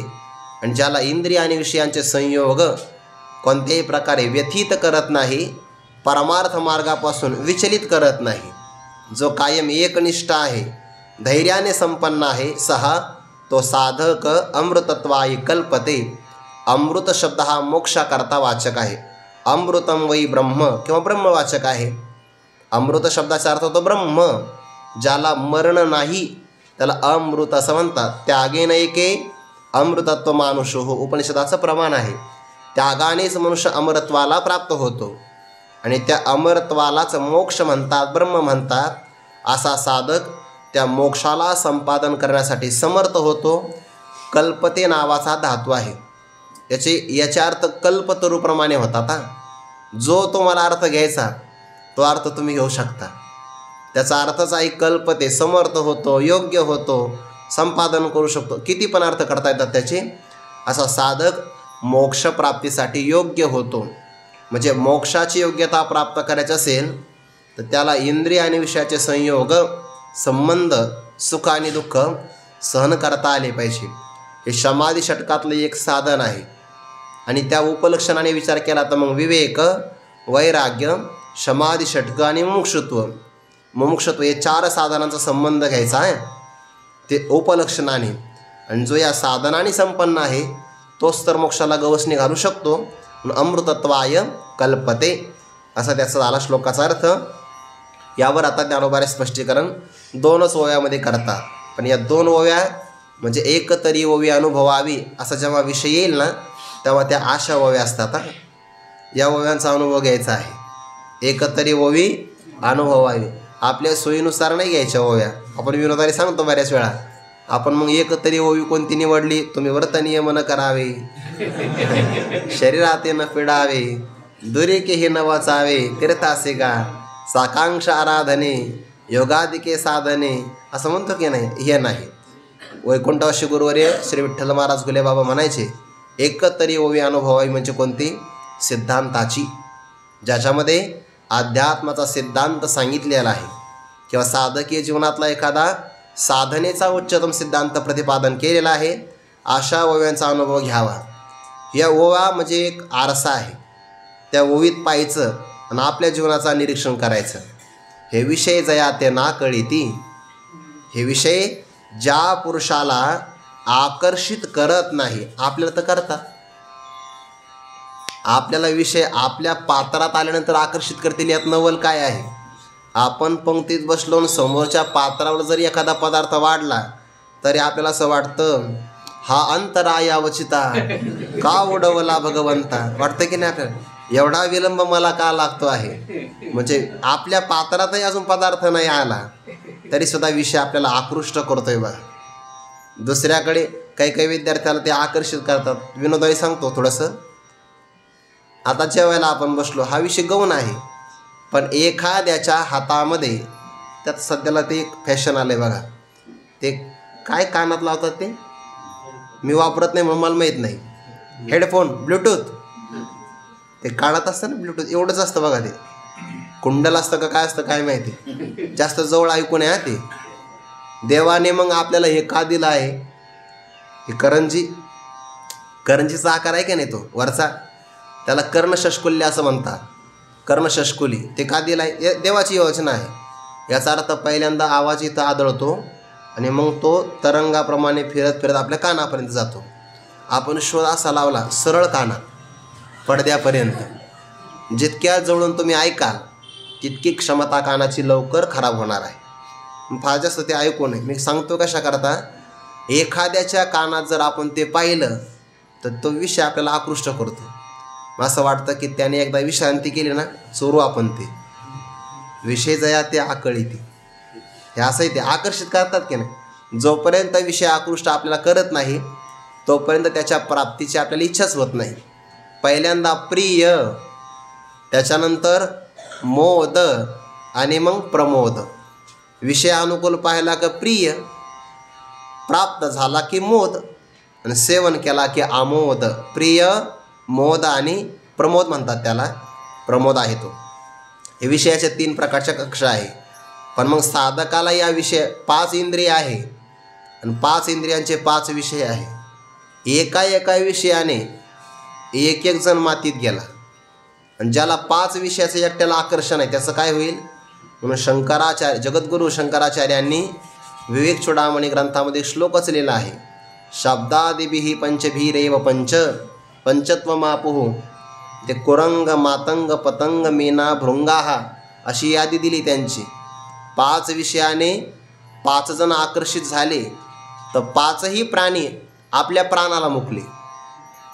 आणि ज्याला इंद्रिय आणि विषयांचे संयोग कोणत्याही प्रकारे व्यथित करत नाही, परमार्थ मार्गापासून विचलित करत नाही. जो कायम एकनिष्ठ आहे, धैर्याने संपन्न आहे, सहा तो साधक अमृतत्वायी कल्पते. अमृत शब्द हा मोक्षाकरता वाचक आहे. अमृतम वै ब्रह्म किंवा ब्रह्मवाचक आहे. अमृत शब्दाचा अर्थ होतो ब्रह्म. ज्याला मरण नाही त्याला अमृत असं म्हणतात. त्यागेन एके अमृतत्व मानुषो हो, उपनिषदाचं प्रमाण आहे. त्यागानेच मनुष्य अमरत्वाला प्राप्त होतो आणि त्या अमरत्वालाच मोक्ष म्हणतात, ब्रह्म म्हणतात. असा साधक त्या मोक्षाला संपादन करण्यासाठी समर्थ होतो. कल्पते नावाचा धातू आहे. याचे अर्थ कल्पतरूप्रमाणे होतात. जो तुम्हाला अर्थ घ्यायचा तो अर्थ तुम्ही घेऊ शकता. त्याचा अर्थच आहे कल्पते, समर्थ होतो, योग्य होतो, संपादन करू शकतो. किती पण अर्थ करता येतात त्याचे. असा साधक मोक्षप्राप्तीसाठी योग्य होतो. म्हणजे मोक्षाची योग्यता प्राप्त करायची असेल तर त्याला इंद्रिय आणि विषयाचे संयोग, संबंध, सुख आणि दुःख सहन करता आले पाहिजे. हे समाधी षटकातलं एक साधन आहे. आणि त्या उपलक्षणाने विचार केला तर मग विवेक, वैराग्य, समाधी षटक आणि मुमुक्षत्व हे 4 साधनांचा संबंध घ्यायचा आहे ते उपलक्षणाने. आणि जो या साधनाने संपन्न आहे तोच तर मोक्षाला गवसणी घालू शकतो. अमृतत्वाय कल्पते असा त्याचा झाला श्लोकाचा अर्थ. यावर आता ज्ञानोबारे स्पष्टीकरण 2च ओव्यामध्ये करतात. पण या 2 ओव्या म्हणजे एक तरी ओवी अनुभवावी असा जेव्हा विषय येईल ना तेव्हा त्या आशा ओव्या असतात. या ओव्यांचा अनुभव घ्यायचा आहे. एक तरी ओवी अनुभवावी. आपल्या सोयीनुसार नाही घ्यायच्या ओव्या. आपण विनोदाने सांगतो बऱ्याच वेळा. आपण मग एक तरी ओवी कोणती निवडली, तुम्ही व्रत नियमन करावे, शरीराते न पिडावे, दुरिकेही न वाचावे, तीर्थासे गा, साकांक्ष आराधने, योगादिके साधने असं म्हणतो की नाही. हे नाही. वैकुंठवासी गुरुवर्य श्री विठ्ठल महाराज घुले बाबा म्हणायचे एक तरी ओवी अनुभवावी म्हणजे कोणती, सिद्धांताची, ज्याच्यामध्ये अध्यात्माचा सिद्धांत सांगितलेला आहे किंवा साधकीय जीवनातला एखादा साधनेचा उच्चतम सिद्धांत प्रतिपादन केलेला आहे. अशा ओव्यांचा अनुभव घ्यावा. या ओवा म्हणजे एक आरसा आहे. त्या ओवीत पाहायचं आणि आपल्या जीवनाचा निरीक्षण करायचं. हे विषय जया ते ना कळीती. हे विषय ज्या पुरुषाला आकर्षित करत नाही, आपल्याला तर करतात. आपल्याला विषय आपल्या पात्रात आल्यानंतर आकर्षित करतील. यात नवल काय आहे. आपण पंक्तीत बसलो आणि समोरच्या पात्रावर जरी एखादा पदार्थ वाढला तरी आपल्याला असं वाटतं हा अंतरायावचिता का उडवला भगवंता. वाटतं की नाही आपल्याला, एवढा विलंब मला का लागतो आहे. म्हणजे आपल्या पात्रातही अजून पदार्थ नाही आला तरी सुद्धा विषय आपल्याला आकृष्ट करतोय बा. दुसऱ्याकडे काही विद्यार्थ्याला ते आकर्षित करतात. विनोदाई सांगतो थोडंसं. आता जेवायला आपण बसलो, हा विषय गौण आहे, पण एखाद्याच्या हातामध्ये, त्यात सध्याला ते एक फॅशन आलं आहे बघा, ते काय कानात लावतात ते मी वापरत नाही म्हणून मला माहीत नाही. हेडफोन, ब्लूटूथ, ते कानात असतं ना ब्लूटूथ, एवढंच असतं बघा. ते कुंडल असतं का काय असतं काय माहिती, जास्त जवळ ऐकू नये. ते देवाने मग आपल्याला हे का दिलं आहे. हे करंजीचा आकार आहे का नाही तो वरचा, त्याला कर्णशष्कुल्य असं म्हणतात. कर्णशष्कुली ते का दिलं आहे, देवाची योजना आहे. याचा अर्थ पहिल्यांदा आवाज इथं आदळतो आणि मग तो तरंगाप्रमाणे फिरत फिरत आपल्या कानापर्यंत जातो. आपण शोध असा लावला सरळ कानात पडद्यापर्यंत, जितक्या जवळून तुम्ही ऐकाल तितकी क्षमता कानाची लवकर खराब होणार आहे. फार जास्त ते ऐकू नये. मी सांगतो कशा करता, एखाद्याच्या कानात जर आपण ते पाहिलं तर तो विषय आपल्याला आकृष्ट करतो. असं वाटतं की त्याने एकदा विश्रांती केली ना, चोरू आपण ते विषय जया ते आकळीती. हे असंही ते आकर्षित करतात की नाही. जोपर्यंत विषय आकृष्ट आपल्याला करत नाही तोपर्यंत त्याच्या प्राप्तीची आपल्याला इच्छाच होत नाही. पहिल्यांदा प्रिय, त्याच्यानंतर मोद आणि मग प्रमोद. विषय अनुकूल पाहिला की प्रिय, प्राप्त झाला की मोद, आणि सेवन केला की आमोद. प्रिय, मोद आणि प्रमोद म्हणतात त्याला. प्रमोद आहे तो. हे विषयाच्या 3 प्रकारच्या कक्षा आहे. पण मग साधकाला या विषय 5 इंद्रिय आहे आणि 5 इंद्रियांचे 5 विषय आहे. एका विषयाने एक एक जण मातीत गेला. आणि ज्याला 5 विषयाचं एकट्याला आकर्षण आहे त्याचं काय होईल म्हणून शंकराचार्य जगद्गुरू शंकराचार्यांनी विवेक चूडामणी ग्रंथामध्ये श्लोकच लिहिला आहे. शब्दादिभिः पंचभिरेव पंचत्वमापुः. ते कुरंग मातंग पतंग मीना भृंगाहा अशी यादी दिली त्यांची. 5 विषयाने 5 जण आकर्षित झाले तर 5ही प्राणी आपल्या प्राणाला मुकले.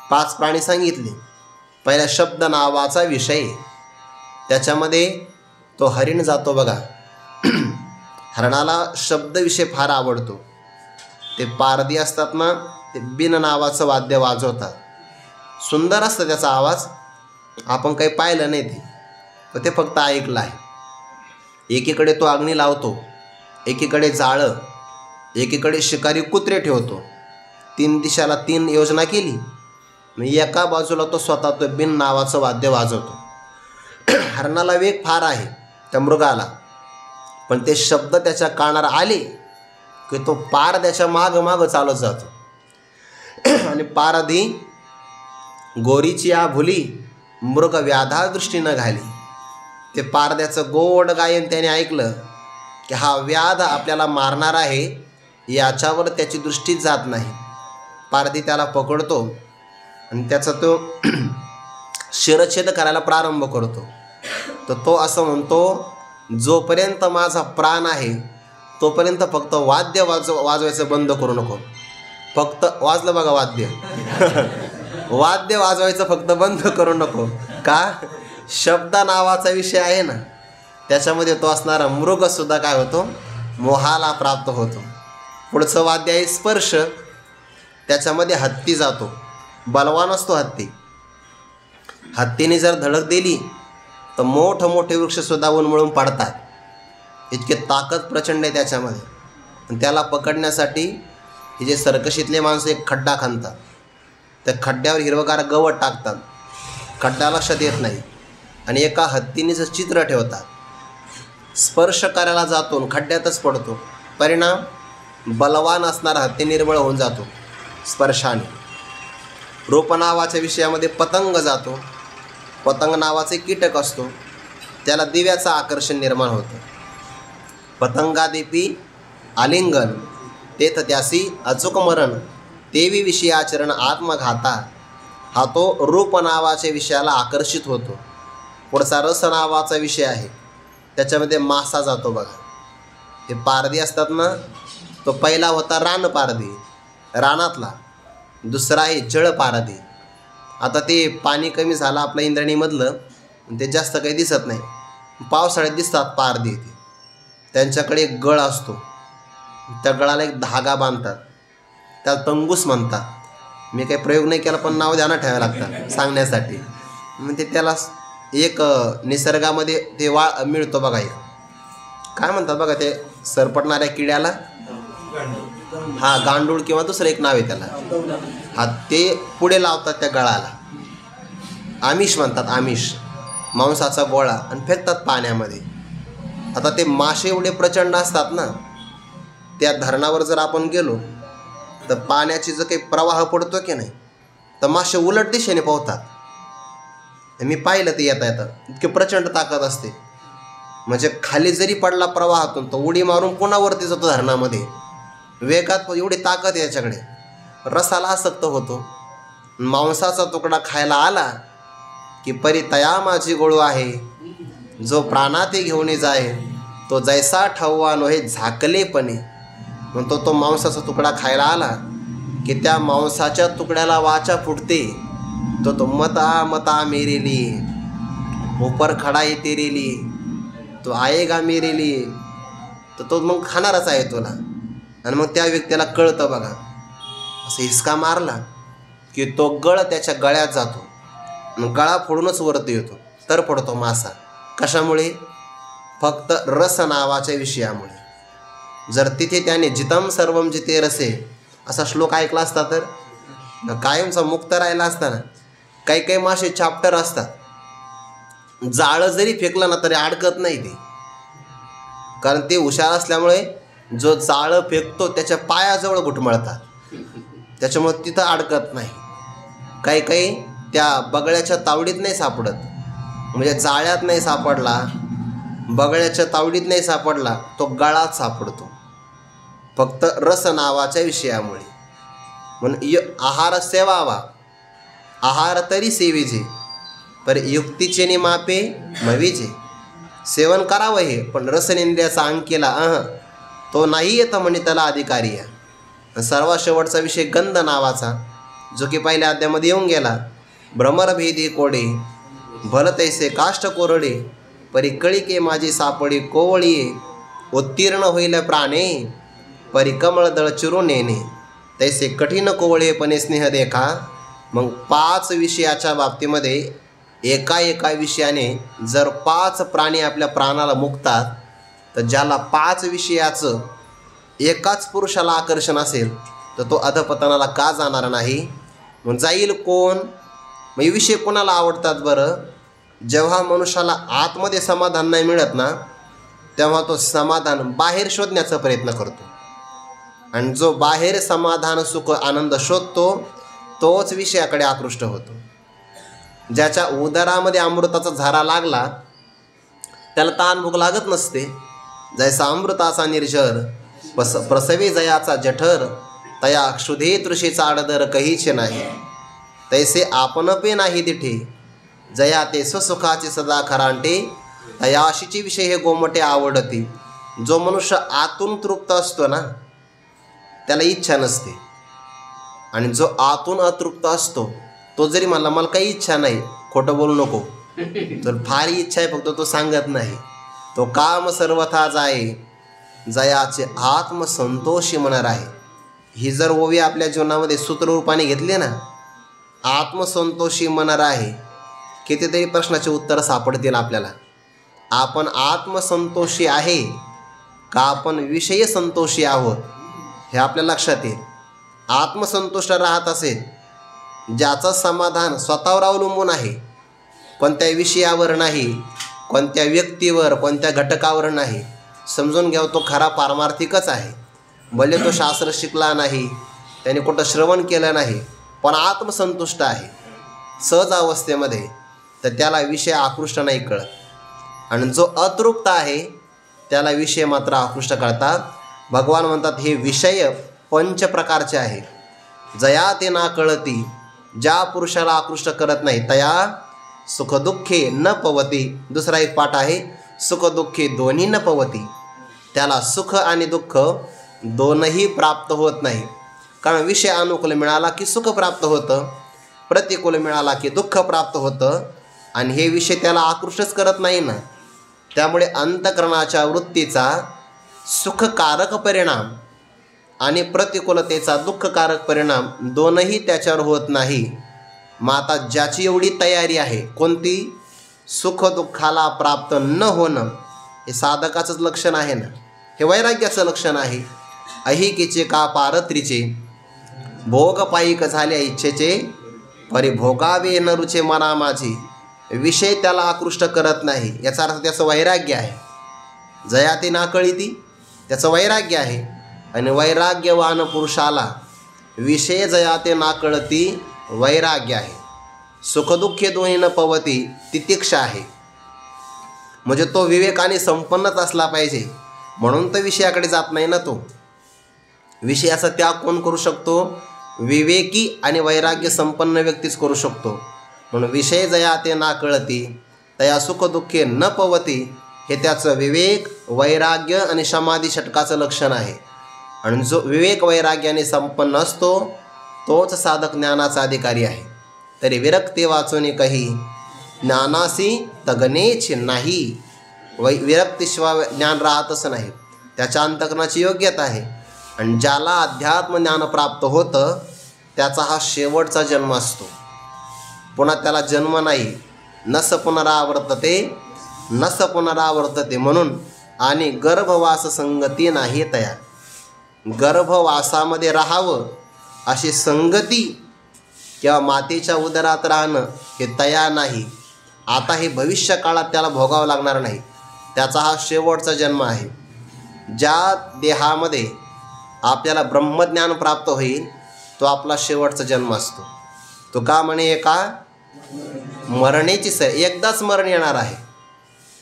5 प्राणी सांगितले. पहिला शब्द नावाचा विषय, त्याच्यामध्ये तो हरिण जातो बघा. हरणाला शब्द विषय फार आवडतो. ते पारधी असतात ना, ते बिन नावाचं वाद्य वाजवतात. सुंदर असतं त्याचा आवाज. आपण काही पाहिलं नाही ते, पण ते फक्त ऐकलं आहे. एकीकडे तो अग्नी लावतो, एकीकडे जाळं, एकीकडे शिकारी कुत्रे ठेवतो. 3 दिशाला 3 योजना केली. एका बाजूला तो स्वतः तो बिन नावाचं वाद्य वाजवतो. हरणाला वेग फार आहे त्या मृगाला, पण ते शब्द त्याच्या कानावर आले की तो पार त्याच्या मागं चालत जातो. आणि पारधी गोरीची या भुली मृग व्याधा दृष्टीनं घाली. ते पारद्याचं गोड गायन त्याने ऐकलं की हा व्याध आपल्याला मारणार आहे, याच्यावर त्याची दृष्टीच जात नाही. पारधी त्याला पकडतो आणि त्याचा तो शिरच्छेद करायला प्रारंभ करतो. तर तो असं म्हणतो, जोपर्यंत माझा प्राण आहे तोपर्यंत फक्त वाद्य वाजवायचं बंद करू नको. फक्त वाजलं बघा वाद्य. वाद्य वाजवायचं फक्त बंद करू नको. का? शब्द नावाचा विषय आहे ना, त्याच्यामध्ये तो असणारा मृगसुद्धा काय होतो, मोहाला प्राप्त होतो. पुढचं वाद्य आहे स्पर्श. त्याच्यामध्ये हत्ती जातो. बलवान असतो हत्ती. हत्तीने जर धडक दिली तर मोठे वृक्षसुद्धा उन्मळून पडतात. इतके ताकद प्रचंड आहे त्याच्यामध्ये. आणि त्याला पकडण्यासाठी हे जे सर्कशीतले माणसं एक खड्डा खणतात. त्या खड्ड्यावर हिरवगार गवत टाकतात. खड्डा लक्षात येत नाही आणि एका हत्तीनेचं चित्र ठेवतात. स्पर्श करायला जातो, खड्ड्यातच पडतो. परिणाम बलवान असणारा हत्ती निर्बळ होऊन जातो स्पर्शाने. रूप नावाच्या विषयामध्ये पतंग जातो. पतंग नावाचे कीटक असतो, त्याला दिव्याचं आकर्षण निर्माण होतं. पतंगादेपी आलिंगन तेथ त्यासी अचूक मरण, तेवी विषयाचरण आत्मघाता. हा तो रूप नावाच्या विषयाला आकर्षित होतो. पुढचा रस नावाचा विषय आहे, त्याच्यामध्ये मासा जातो बघा. हे पारधी असतात ना, तो पहिला होता रान पारधी, रानातला. दुसरा आहे जळ पारधी. आता ते पाणी कमी झालं आपल्या इंद्रायणीमधलं, ते जास्त काही दिसत नाही. पावसाळ्यात दिसतात पारधी. ते त्यांच्याकडे एक गळ असतो, त्या गळाला एक धागा बांधतात, त्याला तंगूस म्हणतात. मी काही प्रयोग नाही केला, पण नाव ध्यानात ठेवायला लागतात सांगण्यासाठी. म्हणजे त्याला एक निसर्गामध्ये ते मिळतो बघा. एक काय म्हणतात बघा ते सरपटणाऱ्या किड्याला, हा गांडूळ किंवा दुसरं एक नाव आहे त्याला. हा ते पुढे लावतात त्या गळाला. आमिष म्हणतात, आमिष मांसाचा गोळा, आणि फेकतात पाण्यामध्ये. आता ते मासे एवढे प्रचंड असतात ना, त्या धरणावर जर आपण गेलो तर पाण्याची जो काही प्रवाह पडतो की नाही, तर मासे उलट दिशेने पोहतात. मी पाहिलं ते येता इतके प्रचंड ताकद असते. म्हणजे खाली जरी पडला प्रवाहातून तर उडी मारून पुन्हा वरती जातो धरणामध्ये. वेगात एवढी ताकद याच्याकडे. रसाला आसक्त होतो. मांसाचा तुकडा खायला आला की परितया माझी गोळू आहे, जो प्राणाते घेऊन जाय, तो जैसा ठव्वा नोहे झाकलेपणे. म्हणतो तो मांसाचा तुकडा खायला आला की त्या मांसाच्या तुकड्याला वाचा फुटते. तो मता मता मेरे लिए, ऊपर खडा आहे तेरे लिए, तो आएगा मेरे लिए. तर तो मग खाणारच आहे तुला. आणि मग त्या व्यक्तीला कळतं बघा. असं हिसका मारला की तो गळ त्याच्या गळ्यात जातो, मग गळा फोडूनच वरती येतो, तर पडतो मासा. कशामुळे? फक्त रस नावाच्या विषयामुळे. जर तिथे त्याने जितम सर्वम जिते रसे असा श्लोक ऐकला असता तर कायमचा मुक्त राहिला असता ना. काही काही मासे चाप्टर असतात, जाळं जरी फेकलं ना तरी अडकत नाही ते, कारण ते हुशार असल्यामुळे जो जाळं फेकतो त्याच्या पायाजवळ घुटमळतात, त्याच्यामुळे तिथं अडकत नाही. काही काही त्या बगळ्याच्या तावडीत नाही सापडत, म्हणजे जाळ्यात नाही सापडला, बगळ्याच्या तावडीत नाही सापडला, तो गळात सापडतो फक्त रस नावाच्या विषयामुळे. म्हणून आहार सेवावा, आहार तरी सेविजे, पर युक्तीचे नि मापे मविजे. सेवन करावं हे, पण रसनेंद्रियाचा अंग केला तो नाही येतं म्हणे त्याला अधिकारी आहे. सर्वात शेवटचा विषय गंध नावाचा, जो की पहिल्या अध्यायामध्ये येऊन गेला. भ्रमरभेदी कोडे भलतैसे काष्ट कोरडे, परी कळिके माझी सापडी कोवळीये. उत्तीर्ण होईल प्राणे, परी कमळदळ चिरून नेणे, तैसे कठीण कोवळेपणे स्नेह देखा. मग 5 विषयाच्या बाबतीमध्ये एका विषयाने जर 5 प्राणी आपल्या प्राणाला मुक्तात, तर ज्याला 5 विषयाचं एकाच पुरुषाला आकर्षण असेल तर तो अधपतनाला का जाणार नाही? मग जाईल कोण? मग हे विषय कोणाला आवडतात बरं? जेव्हा मनुष्याला आतमध्ये समाधान नाही मिळत ना, तेव्हा तो समाधान बाहेर शोधण्याचा प्रयत्न करतो. आणि जो बाहेर समाधान सुख आनंद शोधतो तोच विषयाकडे आकृष्ट होतो. ज्याच्या उदरामध्ये अमृताचा झरा लागला त्याला ताण भूक लागत नसते. जैसा अमृताचा निर्झर प्रसवे जयाचा जठर, तया क्षुधे तृषेचा आडदर कहीचे नाही. तैसे आपण पे नाही तिठे, जया ते स्वसुखाचे सदा खरांटे, तयाशीची विषय हे गोमटे आवडती. जो मनुष्य आतून तृप्त असतो ना त्याला इच्छा नसते, आणि जो आतून अतृप्त असतो तो जरी म्हणला मला काही इच्छा नाही, खोटं बोलू नको, तर फार इच्छा आहे फक्त तो सांगत नाही. तो काम सर्वथा जाये, जयाचे आत्मसंतोषी म्हणणार आहे. ही जर ओवी आपल्या जीवनामध्ये सूत्ररूपाने घेतली ना, आत्मसंतोषी म्हणणार आहे, कितीतरी प्रश्नाचे उत्तर सापडतील आपल्याला. आपण आत्मसंतोषी आहे का आपण विषय संतोषी आहोत हे आपल्या लक्षात येईल. आत्मसंतुष्ट राहत असेल, ज्याचं समाधान स्वतःवर अवलंबून आहे, कोणत्या विषयावर नाही, कोणत्या व्यक्तीवर, कोणत्या घटकावर नाही, समजून घ्यावं तो खरा पारमार्थिकच आहे. भले तो शास्त्र शिकला नाही, त्याने कुठं श्रवण केलं नाही, पण आत्मसंतुष्ट आहे सहज अवस्थेमध्ये, तर त्याला विषय आकृष्ट नाही कळत. आणि जो अतृप्त आहे त्याला विषय मात्र आकृष्ट कळतात. भगवान म्हणतात हे विषय 5 प्रकारचे आहे. जया ते ना कळती, ज्या पुरुषाला आकृष्ट करत नाही, तया सुखदुःखे न पवती. दुसरा एक पाठ आहे, सुखदुःखे दोन्ही न पवती. त्याला सुख आणि दुःख दोनही प्राप्त होत नाही. कारण विषय अनुकूल मिळाला की सुख प्राप्त होतं, प्रतिकूल मिळाला की दुःख प्राप्त होतं, आणि हे विषय त्याला आकृष्टच करत नाही ना. त्यामुळे अंतःकरणाच्या वृत्तीचा सुखकारक परिणाम आणि प्रतिकूलतेचा दुःखकारक परिणाम दोनही त्याच्यावर होत नाही. मग आता ज्याची एवढी तयारी आहे, कोणती? सुख दुःखाला प्राप्त न होणं, हे साधकाचंच लक्षण आहे ना, हे वैराग्याचं लक्षण आहे. अहिकेचे का पारत्रीचे, भोग पायिक झाल्या इच्छेचे, परिभोगावे न रुचे मना माझी. विषय त्याला आकृष्ट करत नाही, याचा अर्थ त्याचं वैराग्य आहे. जया ते नाकळीती त्याचं वैराग्य आहे. आणि वैराग्यवान पुरुषाला विषय जया ते नाकळती वैराग्य आहे. सुखदुःखे दोन्ही न पवती तितिक्षा आहे. म्हणजे तो विवेकाने संपन्नच असला पाहिजे, म्हणून तर विषयाकडे जात नाही ना. तो विषयाचा त्याग कोण करू शकतो? विवेकी आणि वैराग्य संपन्न व्यक्तीच करू शकतो. म्हणून विषय जया ते ना कळती, तया सुखदुःखे न पवती, हे त्याचं विवेक, वैराग्य आणि समाधी षटकाचं लक्षण आहे. आणि जो विवेक वैराग्याने संपन्न असतो तोच साधक ज्ञानाचा अधिकारी आहे. तरी विरक्ती वाचून काही ज्ञानासी तगनेच नाही. विरक्तीशिवाय ज्ञान राहतच नाही. त्याच्या अंतःकरणाची योग्यता आहे. आणि ज्याला अध्यात्म ज्ञान प्राप्त होतं त्याचा हा शेवटचा जन्म असतो. पुन्हा त्याला जन्म नाही. नस पुनरावर्तते, नस पुनरावर्तते म्हणून. आणि गर्भवास संगती नाही तया. गर्भवासामध्ये राहावं अशी संगती किंवा मातेच्या उदरात राहणं हे तया नाही. आता हे भविष्य काळात त्याला भोगावं लागणार नाही. त्याचा हा शेवटचा जन्म आहे. ज्या देहामध्ये आपल्याला ब्रह्मज्ञान प्राप्त होईल तो आपला शेवटचा जन्म असतो. तो का म्हणे का मरण्याची सय, एकदाच मरण येणार आहे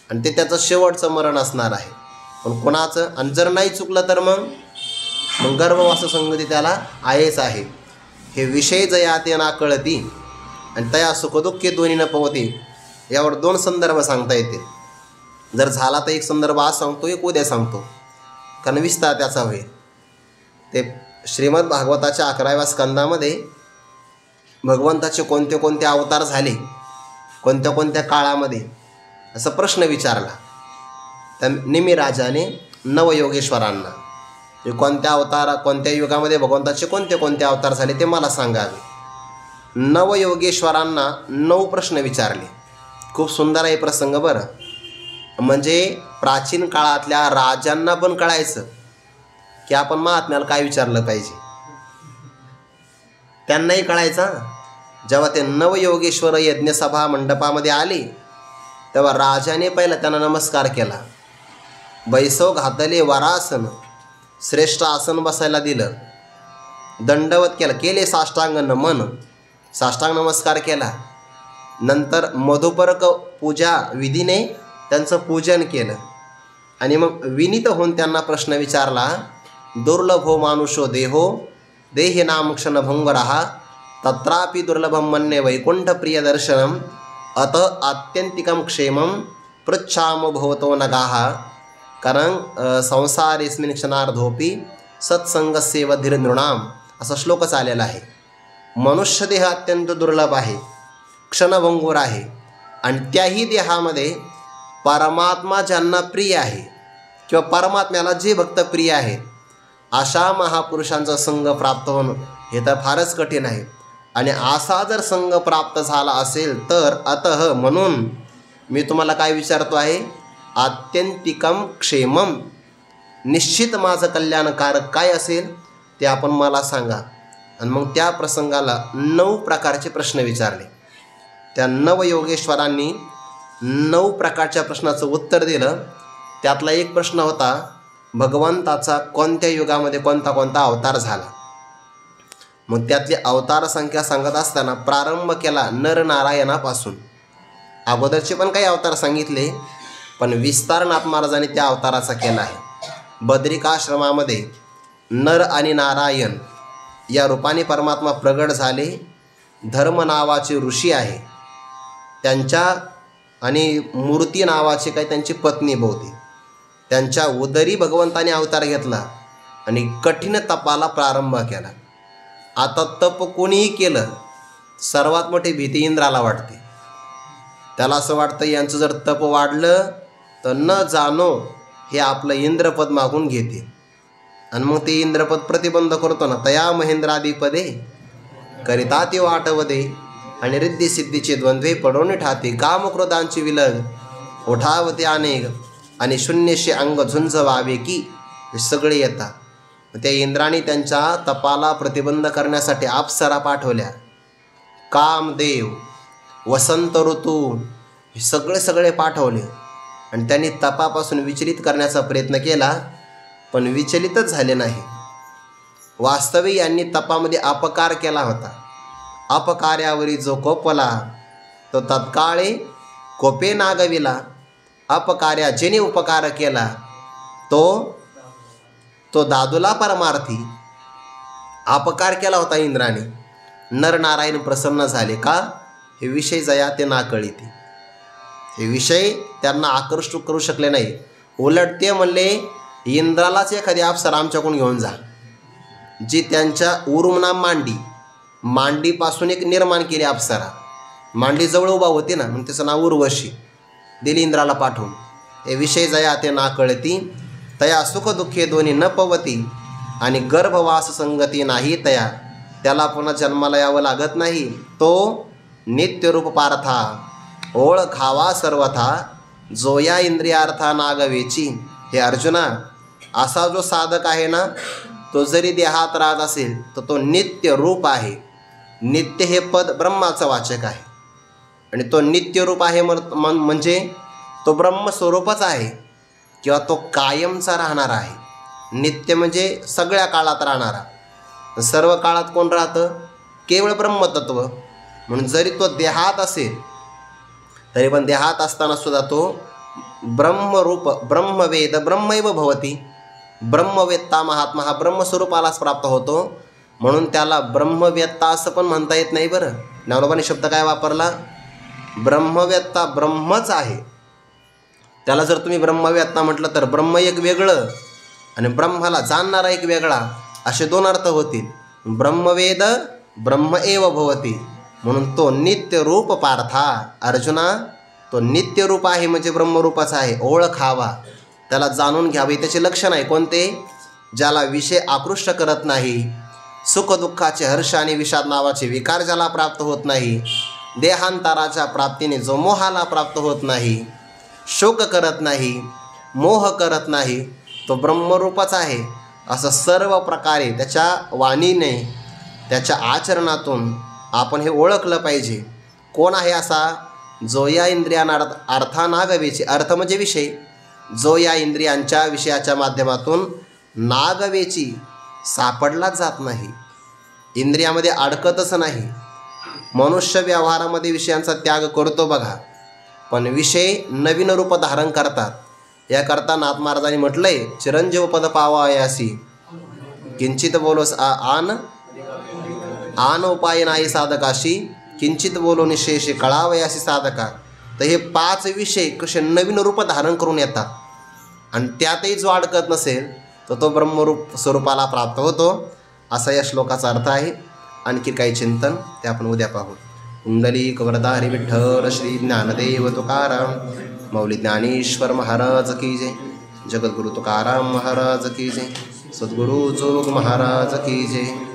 आणि ते त्याचं शेवटचं मरण असणार आहे. पण कोणाचं? आणि जर नाही चुकलं तर मग गर्भवास संगती त्याला आहेच आहे. हे विषय जया ते ना कळती आणि तया सुखदुःखे दोन्ही न पवती. यावर 2 संदर्भ सांगता येतील. जर झाला तर एक संदर्भ आज सांगतो, एक उद्या सांगतो, कारण विस्तार त्याचा होईल. ते श्रीमद भागवताच्या 11व्या स्कंदामध्ये भगवंताचे कोणते कोणते अवतार झाले, कोणत्या कोणत्या काळामध्ये, असा प्रश्न विचारला त्या निमिराजाने नवयोगेश्वरांना. कोणत्या अवतार, कोणत्या युगामध्ये भगवंताचे कोणते कोणते अवतार झाले ते मला सांगावे. नवयोगेश्वरांना 9 प्रश्न विचारले. खूप सुंदर आहे प्रसंग बरं. म्हणजे प्राचीन काळातल्या राजांना पण कळायचं की आपण महात्म्याला काय विचारलं पाहिजे. त्यांनाही कळायचं. जेव्हा ते नवयोगेश्वर यज्ञसभा मंडपामध्ये आले तेव्हा राजाने पहिला त्यांना नमस्कार केला. बैसव घातले वरासन, श्रेष्ठ आसन बसायला दिलं. दंडवत केले साष्टांग नमन, साष्टांग नमस्कार केला. नंतर मधुपर्क पूजा विधीने त्यांचं पूजन केलं आणि मग विनीत होऊन त्यांना प्रश्न विचारला. दुर्लभो मानुषो देहो देहि नाम क्षणभंगरहा तत्रापि दुर्लभम मन्ये वैकुंठ प्रिय दर्शनम अत आत्यंतिकम क्षेमम पृच्छाम भवतो नगाहा. कारण संसारेस्मिन् क्षणार्धोपि सत्संगस्येव धीर नृणाम, असा श्लोक आलेला आहे. मनुष्य देह अत्यंत दुर्लभ आहे, क्षणभंगूर आहे आणि त्याही देहामध्ये परमात्मा ज्यांना प्रिय आहे किंवा परमात्म्याला जे भक्त प्रिय आहे अशा महापुरुषांचा संग प्राप्त होणं हे तर फारच कठीण आहे. आणि असा जर संग प्राप्त झाला असेल तर अतः म्हणून मी तुम्हाला काय विचारतो आहे, आत्यंतिकम क्षेमम, निश्चित माझं कल्याणकारक काय असेल ते आपण मला सांगा. आणि मग त्या प्रसंगाला 9 प्रकारचे प्रश्न विचारले. त्या नवयोगेश्वरांनी 9 प्रकारच्या प्रश्नाचं उत्तर दिलं. त्यातला एक प्रश्न होता, भगवंताचा कोणत्या युगामध्ये कोणता कोणता अवतार झाला. मग त्यातली अवतार संख्या सांगत असताना प्रारंभ केला नरनारायणापासून. अगोदरचे पण काही अवतार सांगितले, पण विस्तार नाथ महाराजांनी त्या अवताराचा केला आहे. बद्रिकाश्रमामध्ये नर आणि नारायण या रूपाने परमात्मा प्रगट झाले. धर्म नावाचे ऋषी आहे, त्यांच्या आणि मूर्ती नावाची काही त्यांची पत्नी बहुती, त्यांच्या उदरी भगवंताने अवतार घेतला आणि कठीण तपाला प्रारंभ केला. आता तप कोणीही केलं, सर्वात मोठी भीती इंद्राला वाटते. त्याला असं वाटतं यांचं जर तप वाढलं तर न जाणो हे आपलं इंद्रपद मागून घेते. आणि मग ते इंद्रपद प्रतिबंध करतो ना, तया महेंद्रादिपदे करिता ते वाटवदे आणि रिद्धी सिद्धीचे द्वंद्वे पडवणे ठाते. कामक्रोधांची विलग ओठावते अनेक आणि शून्यशे अंग झुंज व्हावे की हे सगळे येतात. त्या इंद्राने त्यांच्या तपाला प्रतिबंध करण्यासाठी अप्सरा पाठवल्या. कामदेव, वसंत ऋतू हे सगळे पाठवले आणि त्यांनी तपापासून विचलित करण्याचा प्रयत्न केला, पण विचलितच झाले नाही. वास्तविक यांनी तपामध्ये अपकार केला होता. अपकार्यावरी जो कोपला तो तत्काळे कोपे नागविला. अपकार्या जेने उपकार केला तो दादूला परमार्थी. अपकार केला होता इंद्राने. नरनारायण प्रसन्न झाले का, हे विषय जया ते नाकळीती. हे विषय त्यांना आकर्षित करू शकले नाही. उलट ते म्हणले, इंद्रालाच एखादी अप्सरा आमच्याकडून घेऊन जा, जी त्यांच्या उरुमना मांडीपासून एक निर्माण केली अप्सरा. मांडी जवळ उभा होती ना, मग त्याचं नाव उर्वशी. दिली इंद्राला पाठवून. हे विषय जया ते नाकळती. तया सुख दुःखे दोन्ही न पवती आणि गर्भवास संगती नाही तया. त्याला पुन्हा जन्माला यावं लागत नाही. तो नित्यरूप पार्था ओळखावा सर्वथा जोया इंद्रियार्था नागवेची. हे अर्जुना, असा जो साधक आहे ना, तो जरी देहात राहत असेल तर तो नित्य रूप आहे. नित्य हे पद ब्रह्माचं वाचक आहे आणि तो नित्य रूप आहे म्हणजे तो ब्रह्मस्वरूपच आहे किंवा तो कायमचा राहणारा आहे. नित्य म्हणजे सगळ्या काळात राहणारा. सर्व काळात कोण राहतं? केवळ ब्रह्मतत्व. म्हणून जरी तो देहात असेल तरी पण देहात असताना सुद्धा तो ब्रह्मरूप ब्रह्मवेद ब्रह्मैव भवती, ब्रह्मवेत्ता महात्मा हा ब्रह्मस्वरूपालाच प्राप्त होतो. म्हणून त्याला ब्रह्मवेत्ता असं पण म्हणता येत नाही. बरं, ज्ञानोबांनी शब्द काय वापरला? ब्रह्मवेत्ता ब्रह्मच आहे. त्याला जर तुम्ही ब्रह्मवेत्ता म्हटलं तर ब्रह्म एक वेगळं आणि ब्रह्माला जाणणारा एक वेगळा, असे दोन अर्थ होतील. ब्रह्मवेद ब्रह्म एव भवती, म्हणून तो नित्यरूप पार्था. अर्जुना, तो नित्यरूप आहे म्हणजे ब्रह्मरूपाचा आहे. ओळखावा, त्याला जाणून घ्यावे. त्याचे लक्षण आहे कोणते? ज्याला विषय आकृष्ट करत नाही, सुखदुःखाचे हर्ष आणि विषाद नावाचे विकार ज्याला प्राप्त होत नाही, देहांतराच्या प्राप्तीने जो मोहाला प्राप्त होत नाही, शोक करत नाही, मोह करत नाही, तो ब्रह्मरूपच आहे. असं सर्व प्रकारे त्याच्या वाणीने त्याच्या आचरणातून आपण हे ओळखलं पाहिजे. कोण आहे असा? जो या इंद्रियांना अर्थानागवेची, अर्थ म्हणजे विषय, जो या इंद्रियांच्या विषयाच्या माध्यमातून नागवेची सापडलाच जात नाही, इंद्रियामध्ये अडकतच नाही. मनुष्य व्यवहारामध्ये विषयांचा त्याग करतो बघा, पण विषय नवीन रूप धारण करतात. याकरता नाथ महाराजांनी म्हटलंय, चिरंजीव पद पावायासी किंचित बोलोस आन उपाय नाही साधकाशी, किंचित बोलो निशेषे कळावयासी साधका. तर हे 5 विषय कसे नवीन रूप धारण करून येतात आणि त्यातही जो अडकत नसेल तर तो ब्रह्मरूप स्वरूपाला प्राप्त होतो. असा या श्लोकाचा अर्थ आहे. आणखी काही चिंतन ते आपण उद्या पाहू. कुंडलिक वरदारी विठ्ठल श्री ज्ञानदेव तुकाराम मौली ज्ञानेश्वर महाराज की जय. जगद्गुरु तुकाराम महाराज की जय. सद्गुरु जोग महाराज की जय.